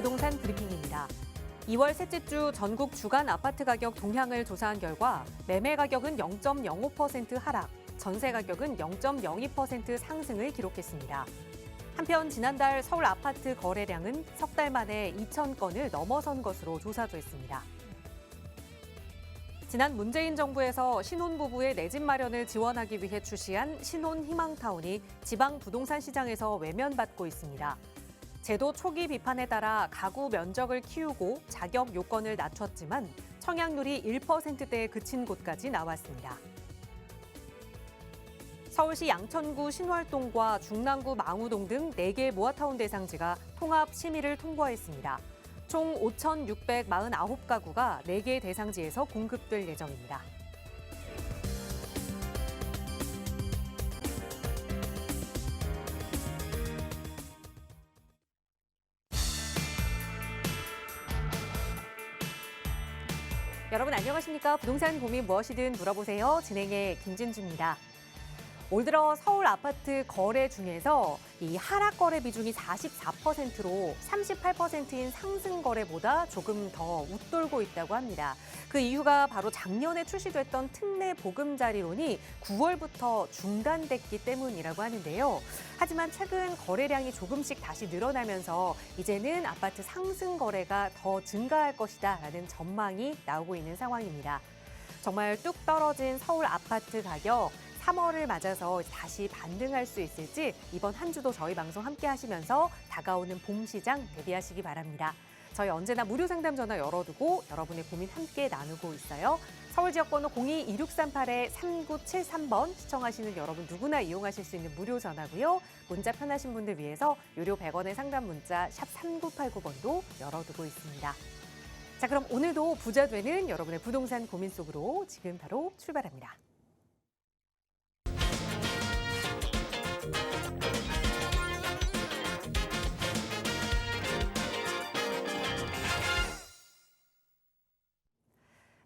부동산 브리핑입니다. 2월 셋째 주 전국 주간 아파트 가격 동향을 조사한 결과 매매 가격은 0.05% 하락, 전세 가격은 0.02% 상승을 기록했습니다. 한편 지난달 서울 아파트 거래량은 석 달 만에 2,000건을 넘어선 것으로 조사됐습니다. 지난 문재인 정부에서 신혼부부의 내 집 마련을 지원하기 위해 출시한 신혼희망타운이 지방 부동산 시장에서 외면받고 있습니다. 제도 초기 비판에 따라 가구 면적을 키우고 자격 요건을 낮췄지만 청약률이 1%대에 그친 곳까지 나왔습니다. 서울시 양천구 신월동과 중랑구 망우동 등 4개 모아타운 대상지가 통합 심의를 통보했습니다. 총 5,649가구가 4개 대상지에서 공급될 예정입니다. 여러분 안녕하십니까? 부동산 고민 무엇이든 물어보세요. 진행의 김진주입니다. 올 들어 서울 아파트 거래 중에서 이 하락 거래 비중이 44%로 38%인 상승 거래보다 조금 더 웃돌고 있다고 합니다. 그 이유가 바로 작년에 출시됐던 특례 보금자리론이 9월부터 중단됐기 때문이라고 하는데요. 하지만 최근 거래량이 조금씩 다시 늘어나면서 이제는 아파트 상승 거래가 더 증가할 것이다라는 전망이 나오고 있는 상황입니다. 정말 뚝 떨어진 서울 아파트 가격 3월을 맞아서 다시 반등할 수 있을지 이번 한 주도 저희 방송 함께 하시면서 다가오는 봄 시장 대비하시기 바랍니다. 저희 언제나 무료 상담 전화 열어두고 여러분의 고민 함께 나누고 있어요. 서울 지역번호 02-2638-3973번 시청하시는 여러분 누구나 이용하실 수 있는 무료 전화고요. 문자 편하신 분들 위해서 유료 100원의 상담 문자 샵 3989번도 열어두고 있습니다. 자, 그럼 오늘도 부자 되는 여러분의 부동산 고민 속으로 지금 바로 출발합니다.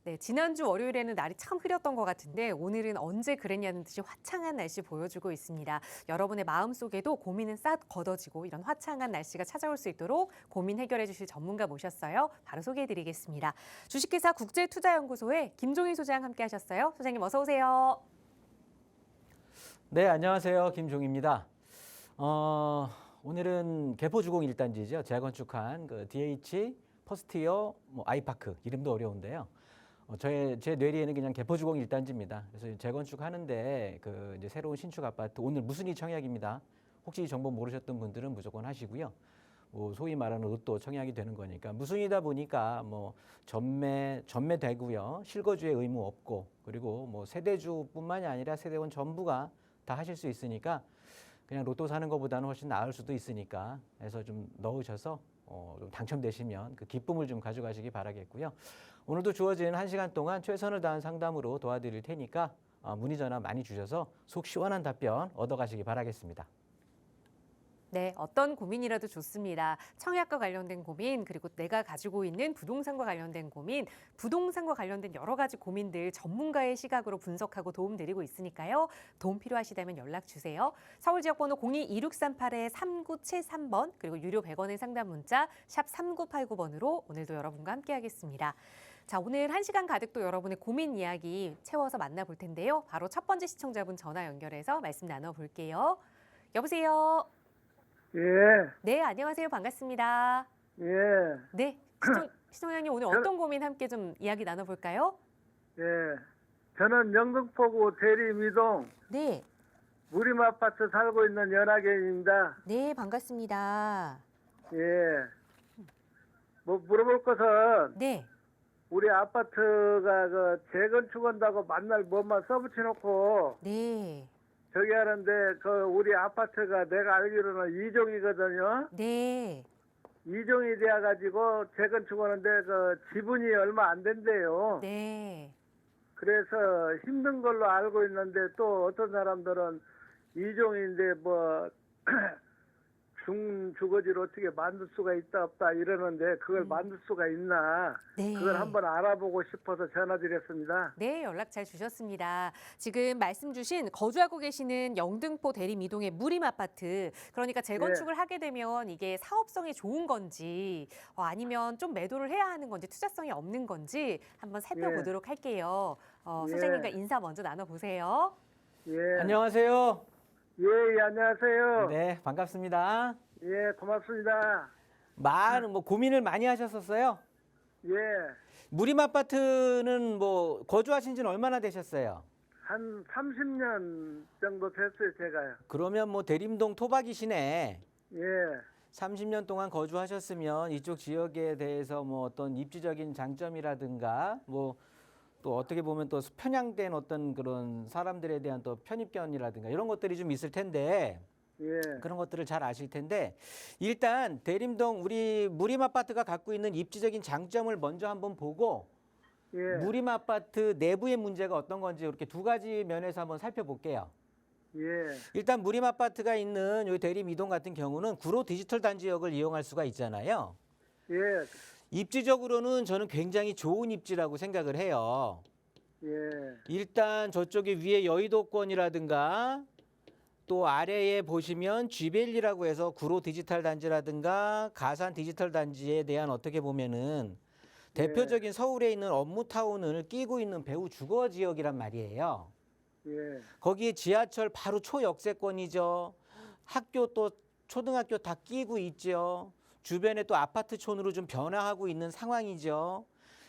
네, 지난주 월요일에는 날이 참 흐렸던 것 같은데 오늘은 언제 그랬냐는 듯이 화창한 날씨 보여주고 있습니다. 여러분의 마음속에도 고민은 싹 걷어지고 이런 화창한 날씨가 찾아올 수 있도록 고민 해결해 주실 전문가 모셨어요. 바로 소개해드리겠습니다. 주식회사 국제투자연구소의 김종인 소장 함께 하셨어요. 소장님 어서 오세요. 네, 안녕하세요. 김종입니다. 오늘은 개포주공 1단지죠. 재건축한 그 DH, 퍼스티어, 아이파크 이름도 어려운데요. 제 뇌리에는 그냥 개포주공 1단지입니다. 그래서 재건축하는데 그 이제 새로운 신축 아파트 오늘 무순위 청약입니다. 혹시 이 정보 모르셨던 분들은 무조건 하시고요. 소위 말하는 로또 청약이 되는 거니까 무순위다 보니까 전매되고요. 실거주의 의무 없고 그리고 세대주뿐만이 아니라 세대원 전부가 다 하실 수 있으니까 그냥 로또 사는 것보다는 훨씬 나을 수도 있으니까 해서 좀 넣으셔서 좀 당첨되시면 그 기쁨을 좀 가져가시기 바라겠고요. 오늘도 주어진 1시간 동안 최선을 다한 상담으로 도와드릴 테니까 문의 전화 많이 주셔서 속 시원한 답변 얻어가시기 바라겠습니다. 네, 어떤 고민이라도 좋습니다. 청약과 관련된 고민, 그리고 내가 가지고 있는 부동산과 관련된 고민, 부동산과 관련된 여러 가지 고민들 전문가의 시각으로 분석하고 도움드리고 있으니까요. 도움 필요하시다면 연락 주세요. 서울 지역번호 02-2638-3973번, 그리고 유료 100원의 상담 문자 샵 3989번으로 오늘도 여러분과 함께하겠습니다. 자, 오늘 1시간 가득 또 여러분의 고민 이야기 채워서 만나볼 텐데요. 바로 첫 번째 시청자분 전화 연결해서 말씀 나눠볼게요. 여보세요? 예, 네, 안녕하세요. 반갑습니다. 예, 네, 시청자님 오늘 어떤 고민 함께 좀 이야기 나눠볼까요? 예. 저는 영등포구 대림이동 네, 무림 아파트 살고 있는 연하계입니다. 네, 반갑습니다. 예. 물어볼 것은 네, 우리 아파트가 그 재건축한다고 만날 뭐만 써붙여놓고 네, 저기 하는데 그 우리 아파트가 내가 알기로는 2종이거든요. 네, 2종이 돼가지고 재건축하는데 그 지분이 얼마 안 된대요. 네, 그래서 힘든 걸로 알고 있는데 또 어떤 사람들은 2종인데 주거지를 어떻게 만들 수가 있다 없다 이러는데 그걸 만들 수가 있나 네. 그걸 한번 알아보고 싶어서 전화드렸습니다. 네, 연락 잘 주셨습니다. 지금 말씀 주신 거주하고 계시는 영등포 대림이동의 무림 아파트. 그러니까 재건축을 하게 되면 이게 사업성이 좋은 건지 아니면 좀 매도를 해야 하는 건지 투자성이 없는 건지 한번 살펴보도록 할게요. 예. 소장님과 인사 먼저 나눠보세요. 예. 안녕하세요. 예, 안녕하세요. 네, 반갑습니다. 예, 고맙습니다. 많은 고민을 많이 하셨었어요. 예, 무림 아파트는 거주하신 지는 얼마나 되셨어요? 한 30년 정도 됐어요, 제가요. 그러면 대림동 토박이시네. 예, 30년 동안 거주하셨으면 이쪽 지역에 대해서 어떤 입지적인 장점이라든가 또 어떻게 보면 또 편향된 어떤 그런 사람들에 대한 또 편입견이라든가 이런 것들이 좀 있을 텐데 예, 그런 것들을 잘 아실 텐데 일단 대림동 우리 무림 아파트가 갖고 있는 입지적인 장점을 먼저 한번 보고 예, 무림 아파트 내부의 문제가 어떤 건지 이렇게 두 가지 면에서 한번 살펴볼게요. 예, 일단 무림 아파트가 있는 요 대림 이동 같은 경우는 구로 디지털 단지역을 이용할 수가 있잖아요. 예, 입지적으로는 저는 굉장히 좋은 입지라고 생각을 해요. 예, 일단 저쪽에 위에 여의도권이라든가 또 아래에 보시면 쥐밸리라고 해서 구로 디지털 단지라든가 가산 디지털 단지에 대한 어떻게 보면은 대표적인 서울에 있는 업무타운을 끼고 있는 배후 주거 지역이란 말이에요. 예, 거기에 지하철 바로 초역세권이죠. 학교 또 초등학교 다 끼고 있죠. 주변에 또 아파트촌으로 좀 변화하고 있는 상황이죠.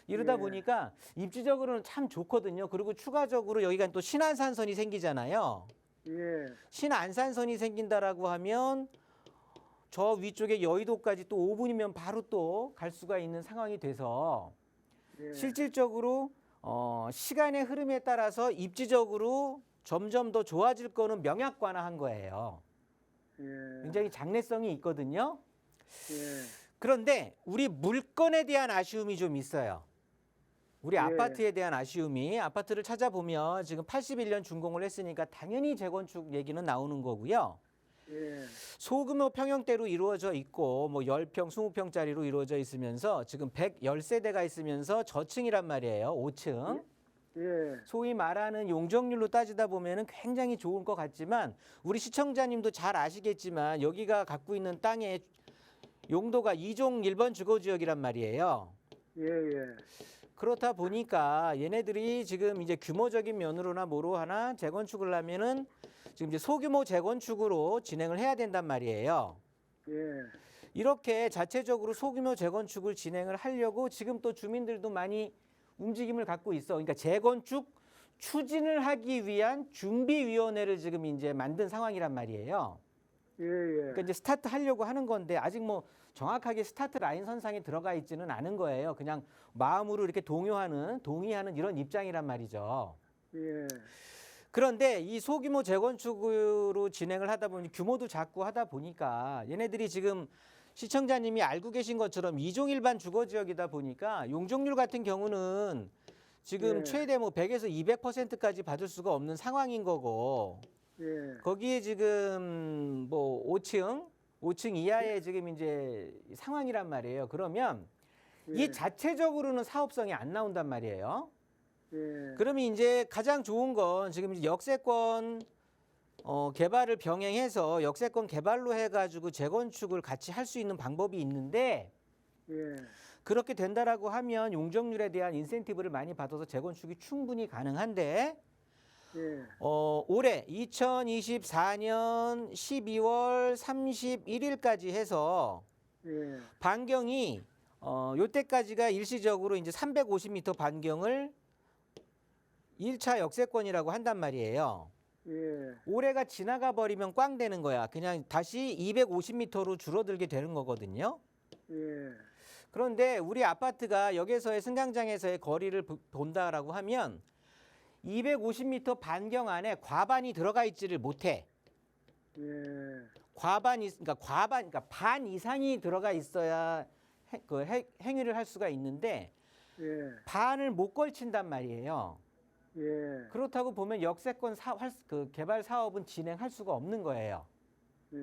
이러다 예. 보니까 입지적으로는 참 좋거든요. 그리고 추가적으로 여기가 또 신안산선이 생기잖아요. 예, 신안산선이 생긴다라고 하면 저 위쪽에 여의도까지 또 5분이면 바로 또 갈 수가 있는 상황이 돼서 예, 실질적으로 시간의 흐름에 따라서 입지적으로 점점 더 좋아질 거는 명약관화한 거예요. 예, 굉장히 장래성이 있거든요. 예, 그런데 우리 물건에 대한 아쉬움이 좀 있어요. 우리 예. 아파트에 대한 아쉬움이 아파트를 찾아보면 지금 81년 준공을 했으니까 당연히 재건축 얘기는 나오는 거고요. 예, 소규모 평형대로 이루어져 있고 10평, 20평짜리로 이루어져 있으면서 지금 110세대가 있으면서 저층이란 말이에요. 5층. 예, 소위 말하는 용적률로 따지다 보면은 굉장히 좋을 것 같지만 우리 시청자님도 잘 아시겠지만 여기가 갖고 있는 땅의 용도가 2종 1번 주거지역이란 말이에요. 예, 예, 그렇다 보니까 얘네들이 지금 이제 규모적인 면으로나 뭐로 하나 재건축을 하면은 지금 이제 소규모 재건축으로 진행을 해야 된단 말이에요. 예, 이렇게 자체적으로 소규모 재건축을 진행을 하려고 지금 또 주민들도 많이 움직임을 갖고 있어. 그러니까 재건축 추진을 하기 위한 준비위원회를 지금 이제 만든 상황이란 말이에요. 예, 그러니까 이제 스타트 하려고 하는 건데 아직 정확하게 스타트 라인 선상에 들어가 있지는 않은 거예요. 그냥 마음으로 이렇게 동의하는 이런 입장이란 말이죠. 예, 그런데 이 소규모 재건축으로 진행을 하다 보니 규모도 작고 하다 보니까 얘네들이 지금 시청자님이 알고 계신 것처럼 2종 일반 주거지역이다 보니까 용적률 같은 경우는 지금 예. 최대 100에서 200%까지 받을 수가 없는 상황인 거고 예, 거기에 지금 5층 이하의 지금 이제 상황이란 말이에요. 그러면 예. 이 자체적으로는 사업성이 안 나온단 말이에요. 예, 그러면 이제 가장 좋은 건 지금 이제 역세권 개발을 병행해서 역세권 개발로 해가지고 재건축을 같이 할 수 있는 방법이 있는데 예, 그렇게 된다라고 하면 용적률에 대한 인센티브를 많이 받아서 재건축이 충분히 가능한데 예, 올해 2024년 12월 31일까지 해서 예, 반경이 요때까지가 일시적으로 이제 350m 반경을 1차 역세권이라고 한단 말이에요. 예, 올해가 지나가 버리면 꽝 되는 거야. 그냥 다시 250m로 줄어들게 되는 거거든요. 예, 그런데 우리 아파트가 역에서의 승강장에서의 거리를 본다라고 하면 250m 반경 안에 과반이 들어가 있지를 못해. 예, 그러니까 반 이상이 들어가 있어야 행위를 할 수가 있는데 예, 반을 못 걸친단 말이에요. 예, 그렇다고 보면 역세권 개발 사업은 진행할 수가 없는 거예요. 예,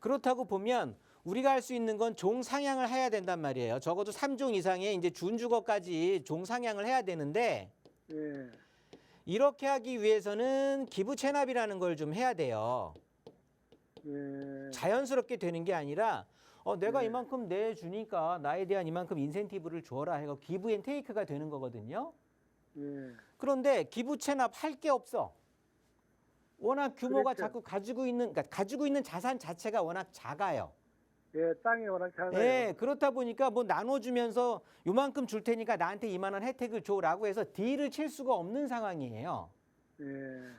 그렇다고 보면 우리가 할 수 있는 건 종상향을 해야 된단 말이에요. 적어도 3종 이상의 이제 준주거까지 종상향을 해야 되는데 예. 이렇게 하기 위해서는 기부 체납이라는 걸 좀 해야 돼요. 예. 자연스럽게 되는 게 아니라 내가 네. 이만큼 내주니까 나에 대한 이만큼 인센티브를 줘라 해서 기브 앤 테이크가 되는 거거든요. 예. 그런데 기부 체납 할 게 없어. 워낙 규모가 그렇죠. 자꾸 그러니까 가지고 있는 자산 자체가 워낙 작아요. 예, 땅이 워낙 작아요. 예, 그렇다 보니까 뭐 나눠주면서 요만큼 줄 테니까 나한테 이만한 혜택을 줘라고 해서 딜을 칠 수가 없는 상황이에요. 예.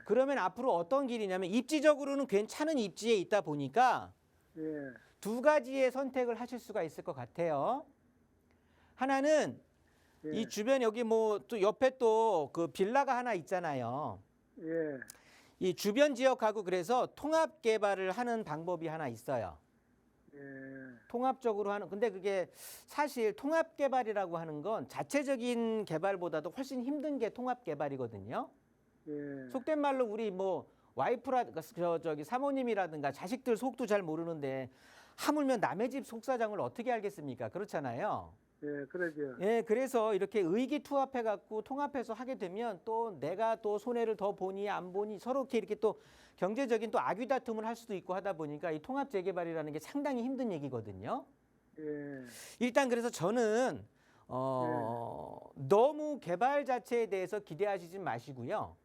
그러면 앞으로 어떤 길이냐면 입지적으로는 괜찮은 입지에 있다 보니까 예. 두 가지의 선택을 하실 수가 있을 것 같아요. 하나는 예. 이 주변 여기 뭐 또 옆에 또 그 빌라가 하나 있잖아요. 예. 이 주변 지역하고 그래서 통합 개발을 하는 방법이 하나 있어요. 예. 통합적으로 하는 근데 그게 사실 통합 개발이라고 하는 건 자체적인 개발보다도 훨씬 힘든 게 통합 개발이거든요. 예. 속된 말로 우리 뭐 저기 사모님이라든가 자식들 속도 잘 모르는데 하물며 남의 집 속사정을 어떻게 알겠습니까? 그렇잖아요. 예, 그러죠. 예, 그래서 이렇게 의기투합해 갖고 통합해서 하게 되면 또 내가 또 손해를 더 보니 안 보니 서로 이렇게 또 경제적인 또 악의다툼을 할 수도 있고 하다 보니까 이 통합 재개발이라는 게 상당히 힘든 얘기거든요. 예. 일단 그래서 저는 너무 개발 자체에 대해서 기대하시지 마시고요.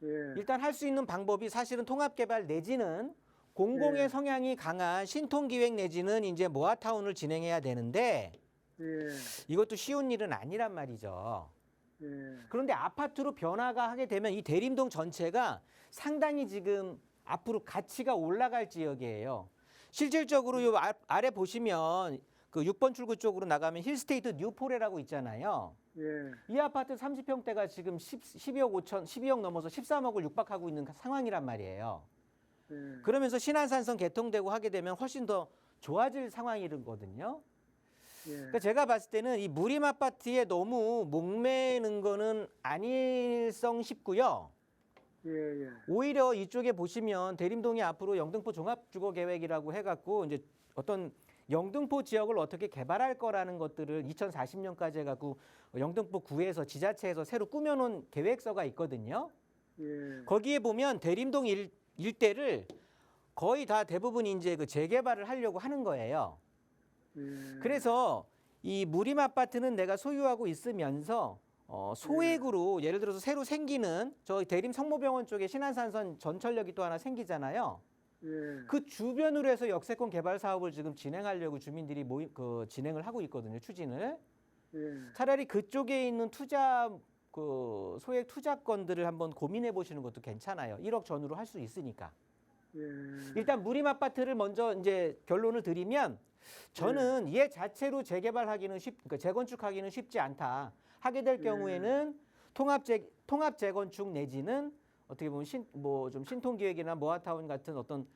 예. 일단 할 수 있는 방법이 사실은 통합 개발 내지는 공공의 네. 성향이 강한 신통기획 내지는 이제 모아타운을 진행해야 되는데 예. 이것도 쉬운 일은 아니란 말이죠. 예. 그런데 아파트로 변화가 하게 되면 이 대림동 전체가 상당히 지금 앞으로 가치가 올라갈 지역이에요. 실질적으로 요 아래 보시면 그 6번 출구 쪽으로 나가면 힐스테이트 뉴포레라고 있잖아요. 예. 이 아파트 30평대가 지금 12억 5천, 12억 넘어서 13억을 육박하고 있는 상황이란 말이에요. 예. 그러면서 신안산성 개통되고 하게 되면 훨씬 더 좋아질 상황이거든요. 예. 그러니까 제가 봤을 때는 이 무림 아파트에 너무 목매는 거는 아닐성 싶고요. 예. 예. 오히려 이쪽에 보시면 대림동이 앞으로 영등포 종합주거계획이라고 해갖고 이제 어떤 영등포 지역을 어떻게 개발할 거라는 것들을 2040년까지 해갖고 영등포 구에서 지자체에서 새로 꾸며놓은 계획서가 있거든요. 예. 거기에 보면 대림동 일대를 거의 다 대부분 이제 그 재개발을 하려고 하는 거예요. 예. 그래서 이 무림 아파트는 내가 소유하고 있으면서 소액으로 예를 들어서 새로 생기는 저 대림 성모병원 쪽에 신안산선 전철역이 또 하나 생기잖아요. 예. 그 주변으로 해서 역세권 개발 사업을 지금 진행하려고 주민들이 진행을 하고 있거든요. 추진을. 예. 차라리 그쪽에 있는 소액 투자건들을 한번 고민해 보시는 것도 괜찮아요. 1억 전후로 할 수 있으니까. 예. 일단 무림 아파트를 먼저 이제 결론을 드리면 저는 얘 자체로 재개발하기는 그러니까 재건축하기는 쉽지 않다. 하게 될 경우에는 통합 재건축 내지는 어떻게 보면 좀 신통기획이나 모아타운 같은 어떤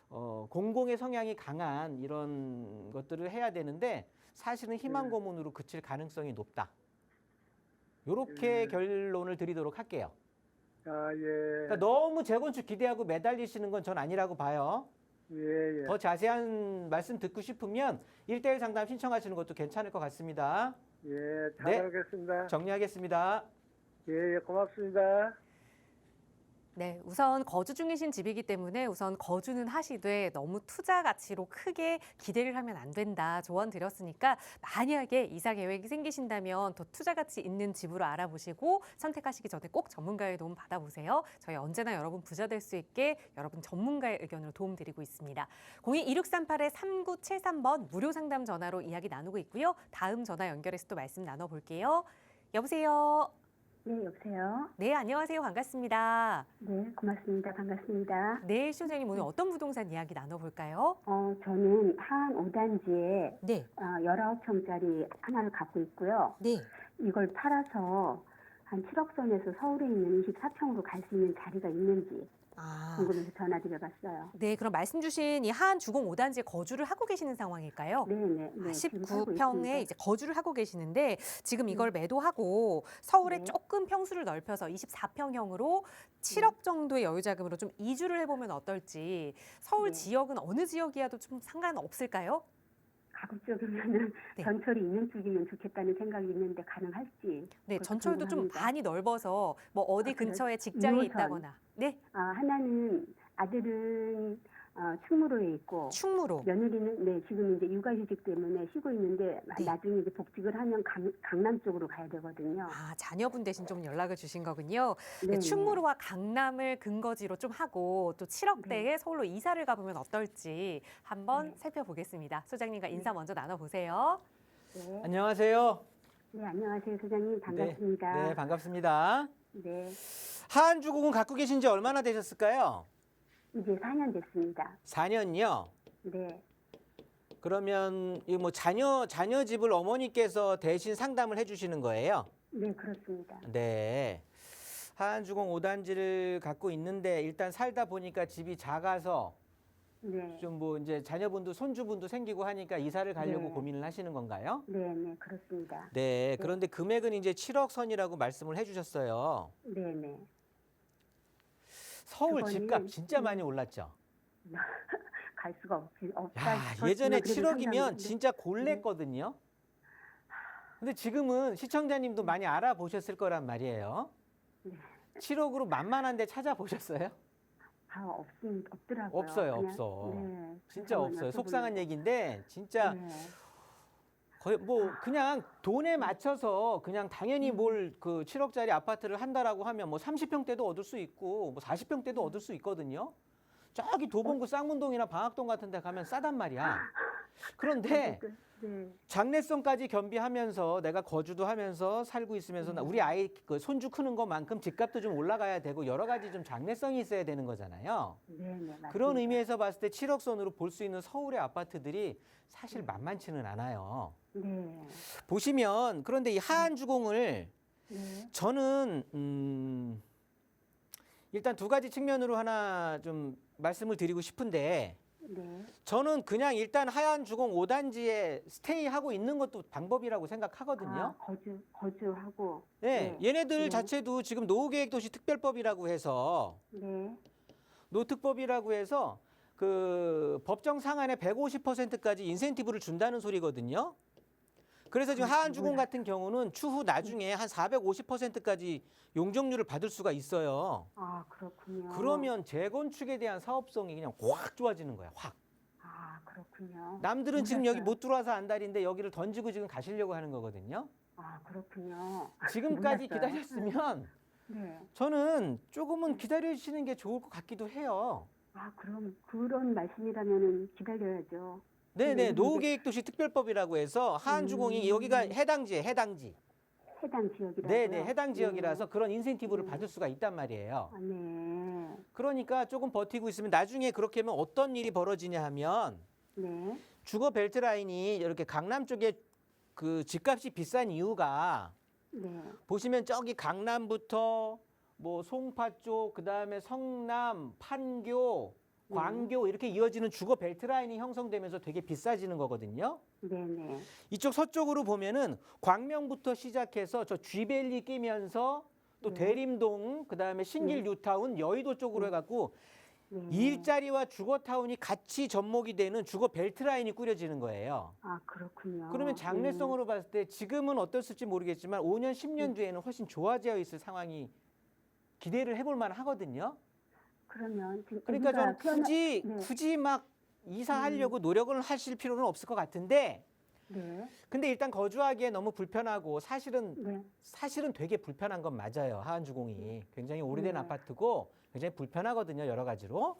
공공의 성향이 강한 이런 것들을 해야 되는데 사실은 희망 고문으로 그칠 가능성이 높다. 이렇게 결론을 드리도록 할게요. 아, 예. 그러니까 너무 재건축 기대하고 매달리시는 건 전 아니라고 봐요. 예. 예. 더 자세한 말씀 듣고 싶으면 1대1 상담 신청하시는 것도 괜찮을 것 같습니다. 예. 잘 네. 알겠습니다. 정리하겠습니다. 예. 예. 고맙습니다. 네, 우선 거주 중이신 집이기 때문에 우선 거주는 하시되 너무 투자 가치로 크게 기대를 하면 안 된다 조언 드렸으니까 만약에 이사 계획이 생기신다면 더 투자 가치 있는 집으로 알아보시고 선택하시기 전에 꼭 전문가의 도움 받아보세요. 저희 언제나 여러분 부자 될 수 있게 여러분 전문가의 의견으로 도움드리고 있습니다. 02-2638-3973번 무료 상담 전화로 이야기 나누고 있고요. 다음 전화 연결해서 또 말씀 나눠볼게요. 여보세요. 네, 여보세요. 네, 안녕하세요. 반갑습니다. 네, 고맙습니다. 반갑습니다. 네, 시청자님 오늘 어떤 부동산 이야기 나눠볼까요? 저는 하안 5단지에 네, 19평짜리 하나를 갖고 있고요. 네. 이걸 팔아서 한 7억 선에서 서울에 있는 24평으로 갈 수 있는 자리가 있는지 아, 궁금해서 전화드려봤어요. 네, 그럼 말씀 주신 이 하안 주공 5단지에 거주를 하고 계시는 상황일까요? 네네. 네, 지금 살고 있습니다. 19평에 이제 거주를 하고 계시는데 지금 네. 이걸 매도하고 서울에 네. 조금 평수를 넓혀서 24평형으로 7억 정도의 여유자금으로 좀 이주를 해보면 어떨지. 서울 네. 지역은 어느 지역이어도 좀 상관없을까요? 가급적이면은 네. 전철이 있는 쪽이면 좋겠다는 생각이 있는데 가능할지. 네, 그것도 전철도 좀 궁금합니다. 많이 넓어서 뭐 어디 아, 그래요? 근처에 직장이 2호선. 있다거나. 네, 하나는 아들은 충무로에 있고 충무로. 며느리는 네 지금 이제 육아휴직 때문에 쉬고 있는데 네. 나중에 이제 복직을 하면 강남 쪽으로 가야 되거든요. 아, 자녀분 대신 좀 연락을 주신 거군요. 네, 네네. 충무로와 강남을 근거지로 좀 하고 또 7억대에 네. 서울로 이사를 가보면 어떨지 한번 네. 살펴보겠습니다. 소장님과 인사 먼저 나눠보세요. 네. 안녕하세요. 네, 안녕하세요, 소장님. 반갑습니다. 네, 반갑습니다. 네, 하안주공은 갖고 계신 지 얼마나 되셨을까요? 이제 4년 됐습니다. 4년이요. 네, 그러면 이 뭐 자녀 집을 어머니께서 대신 상담을 해주시는 거예요? 네, 그렇습니다. 네. 하안주공 5단지를 갖고 있는데 일단 살다 보니까 집이 작아서 네, 좀 뭐 이제 자녀분도 손주분도 생기고 하니까 이사를 가려고 네. 고민을 하시는 건가요? 네, 네, 그렇습니다. 네. 그런데 금액은 이제 7억 선이라고 말씀을 해주셨어요. 네, 네. 서울 그거는- 집값 진짜 많이 올랐죠? 갈 수가 없다. 야, 예전에 7억이면 진짜 골랬거든요. 근데 지금은 시청자님도 많이 알아보셨을 거란 말이에요. 네. 7억으로 만만한 데 찾아보셨어요? 없더라고요. 없어요, 그냥, 없어. 네, 진짜 세상에나 없어요. 또 속상한 그래요. 얘기인데 진짜 네, 거의 뭐 그냥 돈에 맞춰서 그냥 당연히 뭘 그 7억짜리 아파트를 한다라고 하면 뭐 30평대도 얻을 수 있고 뭐 40평대도 얻을 수 있거든요. 저기 도봉구 쌍문동이나 방학동 같은 데 가면 싸단 말이야. 그런데 네, 장래성까지 겸비하면서 내가 거주도 하면서 살고 있으면서 우리 아이 그 손주 크는 것만큼 집값도 좀 올라가야 되고 여러 가지 좀 장래성이 있어야 되는 거잖아요. 네, 네, 맞습니다. 그런 의미에서 봤을 때 7억 선으로 볼 수 있는 서울의 아파트들이 사실 만만치는 않아요. 네, 보시면 그런데 이 하안주공을 네, 저는 일단 두 가지 측면으로 하나 좀 말씀을 드리고 싶은데 네, 저는 그냥 일단 하안주공 5단지에 스테이하고 있는 것도 방법이라고 생각하거든요. 거주하고. 네, 네, 얘네들 네. 자체도 지금 노후계획도시 특별법이라고 해서 네, 노특법이라고 해서 그 법정 상한의 150%까지 인센티브를 준다는 소리거든요. 그래서 지금 하안주공 같은 경우는 추후 나중에 한 450%까지 용적률을 받을 수가 있어요. 그렇군요. 그러면 재건축에 대한 사업성이 그냥 확 좋아지는 거야. 확. 그렇군요. 남들은 지금 여기 몰랐어요. 못 들어와서 안달인데 여기를 던지고 지금 가시려고 하는 거거든요. 그렇군요. 지금까지 몰랐어요. 기다렸으면 네. 저는 조금은 기다려주시는 게 좋을 것 같기도 해요. 그럼 그런 말씀이라면은 기다려야죠. 네네, 네, 노후계획도시 특별법이라고 해서 하안주공이 여기가 해당지에 해당지. 해당 지역이라고요. 네네, 해당 지역이라서 그런 인센티브를 받을 수가 있단 말이에요. 네. 그러니까 조금 버티고 있으면 나중에 그렇게 하면 어떤 일이 벌어지냐 하면 네. 주거 벨트라인이 이렇게 강남 쪽에 그 집값이 비싼 이유가 네. 보시면 저기 강남부터 뭐 송파 쪽, 그다음에 성남, 판교, 광교 이렇게 이어지는 주거 벨트라인이 형성되면서 되게 비싸지는 거거든요. 네네. 이쪽 서쪽으로 보면은 광명부터 시작해서 저 쥐밸리 끼면서 또 네. 대림동, 그다음에 신길 뉴타운, 여의도 쪽으로 해갖고 네. 일자리와 주거타운이 같이 접목이 되는 주거 벨트라인이 꾸려지는 거예요. 그렇군요. 그러면 장래성으로 봤을 때 지금은 어떻을지 모르겠지만 5년, 10년 뒤에는 훨씬 좋아져 있을 상황이 기대를 해볼 만 하거든요. 그러면 지금 그러니까 저는 네. 굳이 막 이사하려고 노력을 하실 필요는 없을 것 같은데 네. 근데 일단 거주하기에 너무 불편하고 사실은 네. 되게 불편한 건 맞아요. 하안주공이 굉장히 오래된 네. 아파트고 굉장히 불편하거든요. 여러 가지로.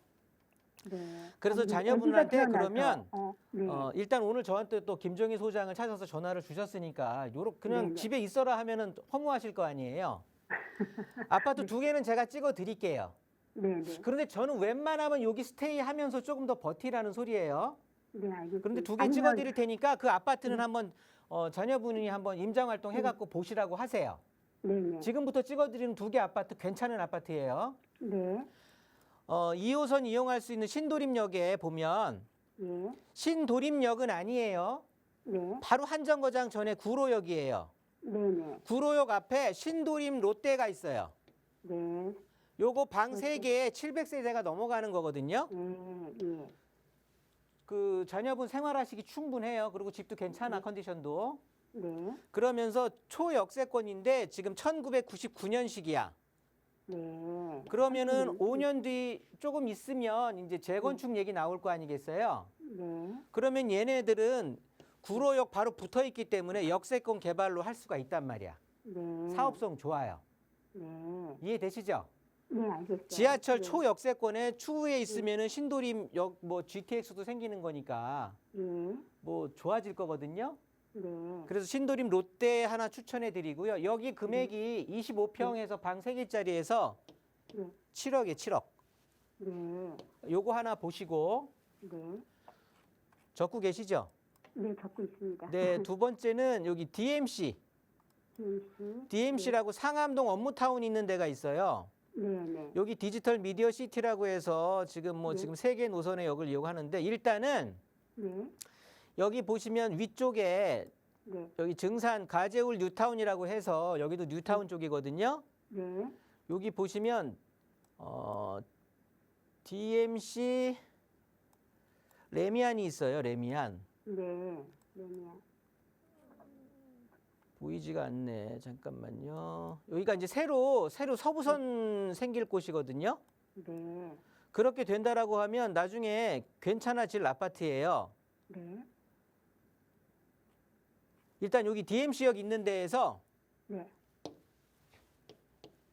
네. 그래서 아니, 자녀분한테 아기가 그러면 태어나서, 네. 일단 오늘 저한테 또 김정희 소장을 찾아서 전화를 주셨으니까 그냥 네네. 집에 있어라 하면은 허무하실 거 아니에요. 아파트 두 개는 제가 찍어 드릴게요. 네네. 그런데 저는 웬만하면 여기 스테이 하면서 조금 더 버티라는 소리예요. 네, 알겠습니다. 그런데 두 개 아니면- 찍어 드릴 테니까 그 아파트는 한번 자녀분이 한번 임장 활동 해갖고 보시라고 하세요. 네네. 지금부터 찍어 드리는 두 개 아파트 괜찮은 아파트예요. 네. 2호선 이용할 수 있는 신도림역에 보면 예. 신도림역은 아니에요. 네. 바로 한정거장 전에 구로역이에요. 네네. 구로역 앞에 신도림 롯데가 있어요. 네. 요거 방 3개에 700세대가 넘어가는 거거든요. 예. 그 자녀분 생활하시기 충분해요. 그리고 집도 괜찮아, 컨디션도. 네. 그러면서 초역세권인데 지금 1999년식이야. 네. 그러면은 5년 뒤 조금 있으면 이제 재건축 얘기 나올 거 아니겠어요? 네. 그러면 얘네들은 구로역 바로 붙어 있기 때문에 역세권 개발로 할 수가 있단 말이야. 네. 사업성 좋아요. 네. 이해되시죠? 네, 알겠어요. 지하철 네. 초역세권에 추후에 있으면은 신도림역 뭐 GTX도 생기는 거니까 예. 뭐 좋아질 거거든요. 네. 그래서 신도림 롯데 하나 추천해 드리고요. 여기 금액이 25평에서 방 3개짜리에서 네. 7억에 7억. 네. 요거 하나 보시고 네. 적고 계시죠? 네, 적고 있습니다. 네, 두 번째는 여기 DMC. DMC. DMC라고 상암동 업무타운 있는 데가 있어요. 네, 네. 여기 디지털 미디어 시티라고 해서 지금 뭐 네. 지금 3개 노선의 역을 이용하는데 일단은 네. 여기 보시면 위쪽에 네. 여기 증산 가재울 뉴타운이라고 해서 여기도 뉴타운 쪽이거든요. 네. 여기 보시면 DMC 레미안이 있어요. 레미안. 네. 네. 보이지가 않네. 잠깐만요. 여기가 이제 새로 서부선 생길 곳이거든요. 네. 그렇게 된다라고 하면 나중에 괜찮아질 아파트예요. 네. 일단 여기 DMC역 있는 데에서 네.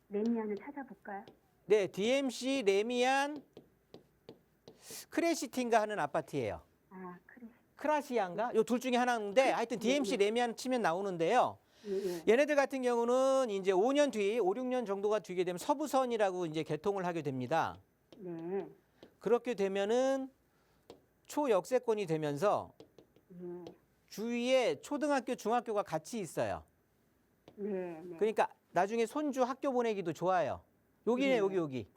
레미안을 찾아볼까요? 네, DMC 레미안 크레시티인가 하는 아파트예요. 아, 그래. 크라시아인가? 요 둘 중에 하나인데 하여튼 DMC 레미안 치면 나오는데요. 예. 얘네들 같은 경우는 이제 5년 뒤, 5, 6년 정도가 뒤게 되면 서부선이라고 이제 개통을 하게 됩니다. 네. 그렇게 되면은 초역세권이 되면서 네. 주위에 초등학교, 중학교가 같이 있어요. 네. 네. 그러니까 나중에 손주 학교 보내기도 좋아요. 여기네, 네. 여기.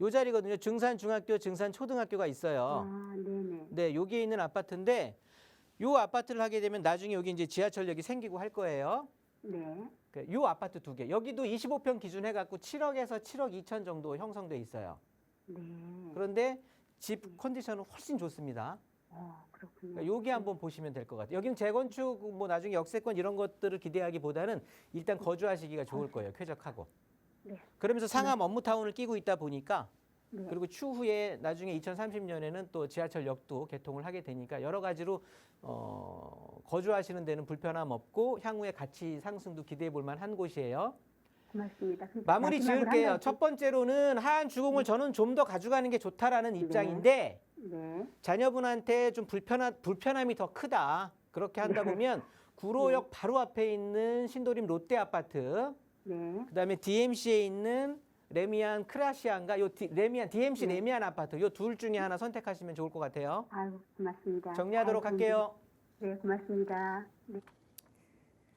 요 자리거든요. 증산 중학교, 증산 초등학교가 있어요. 아, 네네. 네, 여기에 있는 아파트인데 요 아파트를 하게 되면 나중에 여기 이제 지하철역이 생기고 할 거예요. 네. 요 아파트 2개. 여기도 25평 기준 해갖고 7억에서 7억 2천 정도 형성돼 있어요. 네. 그런데 집 컨디션은 훨씬 좋습니다. 그렇군요. 그러니까 여기 한번 보시면 될 것 같아요. 여기는 재건축, 뭐 나중에 역세권 이런 것들을 기대하기보다는 일단 거주하시기가 좋을 거예요. 쾌적하고. 네. 그러면서 상암 업무타운을 끼고 있다 보니까 네. 그리고 추후에 나중에 2030년에는 또 지하철역도 개통을 하게 되니까 여러 가지로 거주하시는 데는 불편함 없고 향후에 가치 상승도 기대해 볼 만한 곳이에요. 고맙습니다. 마무리 마지막으로 한 지을게요. 가지. 첫 번째로는 하안 주공을 저는 좀 더 가져가는 게 좋다라는 입장인데 네. 자녀분한테 좀 불편함이 더 크다. 그렇게 한다 보면 구로역 바로 앞에 있는 신도림 롯데 아파트, 네. 그다음에 DMC에 있는 레미안 크라시아인가 DMC 네. 레미안 아파트 요 둘 중에 하나 선택하시면 좋을 것 같아요. 아유, 고맙습니다. 정리하도록 아유, 할게요. 네, 고맙습니다. 네.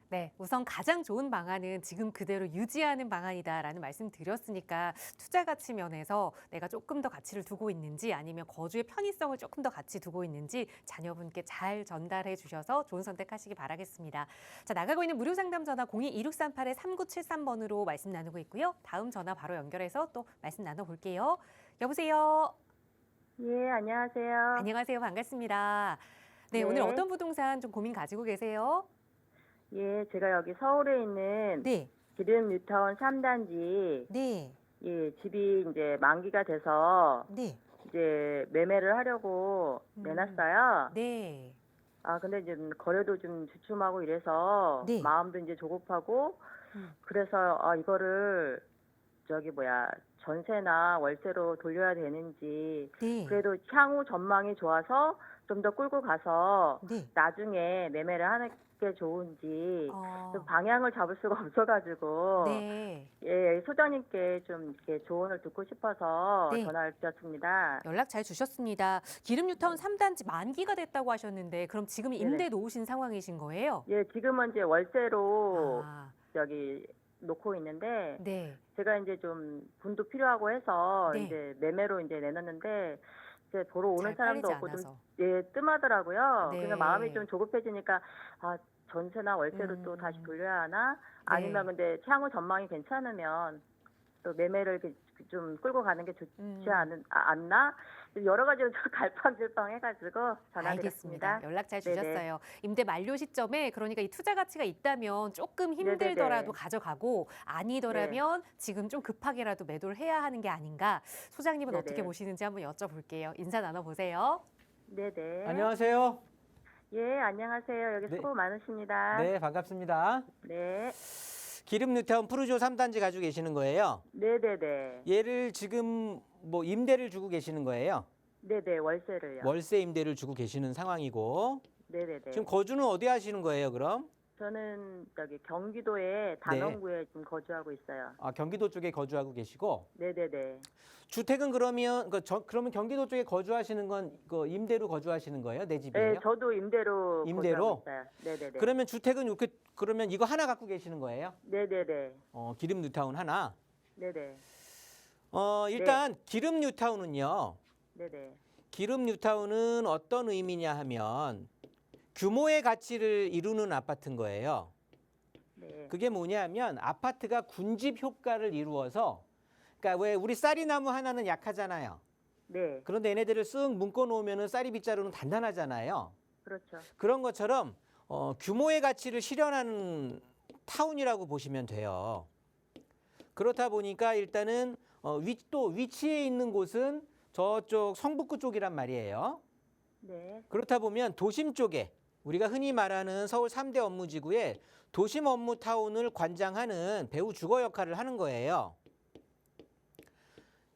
네, 우선 가장 좋은 방안은 지금 그대로 유지하는 방안이다라는 말씀 드렸으니까 투자 가치 면에서 내가 조금 더 가치를 두고 있는지 아니면 거주의 편의성을 조금 더 같이 두고 있는지 자녀분께 잘 전달해 주셔서 좋은 선택하시기 바라겠습니다. 자, 나가고 있는 무료 상담 전화 02-2638-3973번으로 말씀 나누고 있고요. 다음 전화 바로 연결해서 또 말씀 나눠볼게요. 여보세요. 예, 안녕하세요. 안녕하세요. 반갑습니다. 네, 네. 오늘 어떤 부동산 좀 고민 가지고 계세요? 예, 제가 여기 서울에 있는 네, 기름 뉴타운 3단지, 네, 예, 집이 이제 만기가 돼서 네, 이제 매매를 하려고 내놨어요. 네. 아, 근데 이제 거래도 좀 주춤하고 이래서 네. 마음도 이제 조급하고 그래서 이거를 전세나 월세로 돌려야 되는지 네. 그래도 향후 전망이 좋아서 좀 더 끌고 가서 네. 나중에 매매를 하는 게 좋은지 어, 좀 방향을 잡을 수가 없어가지고 네. 예, 소장님께 좀 이렇게 조언을 듣고 싶어서 네. 전화를 드렸습니다. 연락 잘 주셨습니다. 기름 뉴타운 3단지 만기가 됐다고 하셨는데 그럼 지금 임대 놓으신 상황이신 거예요? 예, 지금은 이제 월세로 아, 여기 놓고 있는데 네. 제가 이제 좀 돈도 필요하고 해서 네. 이제 매매로 이제 내놨는데 이제 보러 오는 잘 사람도 팔리지 없고 좀 않아서. 예, 뜸하더라고요. 네. 그래서 마음이 좀 조급해지니까 아, 전세나 월세로 또 다시 돌려야 하나? 아니면 근데 향후 전망이 괜찮으면 또 매매를 이렇게 좀 끌고 가는 게 좋지 않나? 여러 가지로 좀 갈팡질팡 해가지고 전화드렸습니다. 알겠습니다. 연락 잘 네네. 주셨어요. 임대 만료 시점에 그러니까 이 투자 가치가 있다면 조금 힘들더라도 네네네. 가져가고 아니더라면 지금 좀 급하게라도 매도를 해야 하는 게 아닌가. 소장님은 네네. 어떻게 보시는지 한번 여쭤볼게요. 인사 나눠보세요. 네네. 안녕하세요. 예, 안녕하세요. 여기 네. 수고 많으십니다. 네, 반갑습니다. 네. 기름 뉴타운 푸르지오 3단지 가지고 계시는 거예요? 네네네. 얘를 지금 뭐 임대를 주고 계시는 거예요? 네네, 월세를요. 월세 임대를 주고 계시는 상황이고 네네네. 지금 거주는 어디 하시는 거예요, 그럼? 저는 저기 경기도의 단원구에 좀 거주하고 있어요. 아, 경기도 쪽에 거주하고 계시고 네네네. 주택은 그러면 그러면 경기도 쪽에 거주하시는 건 그 임대로 거주하시는 거예요? 내 집이에요? 네, 저도 임대로 임대로? 거주하고 있어요. 네네네. 그러면 주택은 이렇게 그러면 이거 하나 갖고 계시는 거예요? 네네네. 기름 뉴타운 하나. 네네. 일단 기름 뉴타운은요. 네네. 기름 뉴타운은 어떤 의미냐 하면 규모의 가치를 이루는 아파트인 거예요. 네. 그게 뭐냐면 아파트가 군집 효과를 이루어서 그러니까 왜 우리 쌀이나무 하나는 약하잖아요. 네. 그런데 얘네들을 쓱 묶어 놓으면은 쌀이 빗자루는 단단하잖아요. 그렇죠. 그런 것처럼 규모의 가치를 실현하는 타운이라고 보시면 돼요. 그렇다 보니까 일단은 또 위치에 있는 곳은 저쪽 성북구 쪽이란 말이에요. 네. 그렇다 보면 도심 쪽에 우리가 흔히 말하는 서울 3대 업무지구에 도심 업무 타운을 관장하는 배후 주거 역할을 하는 거예요.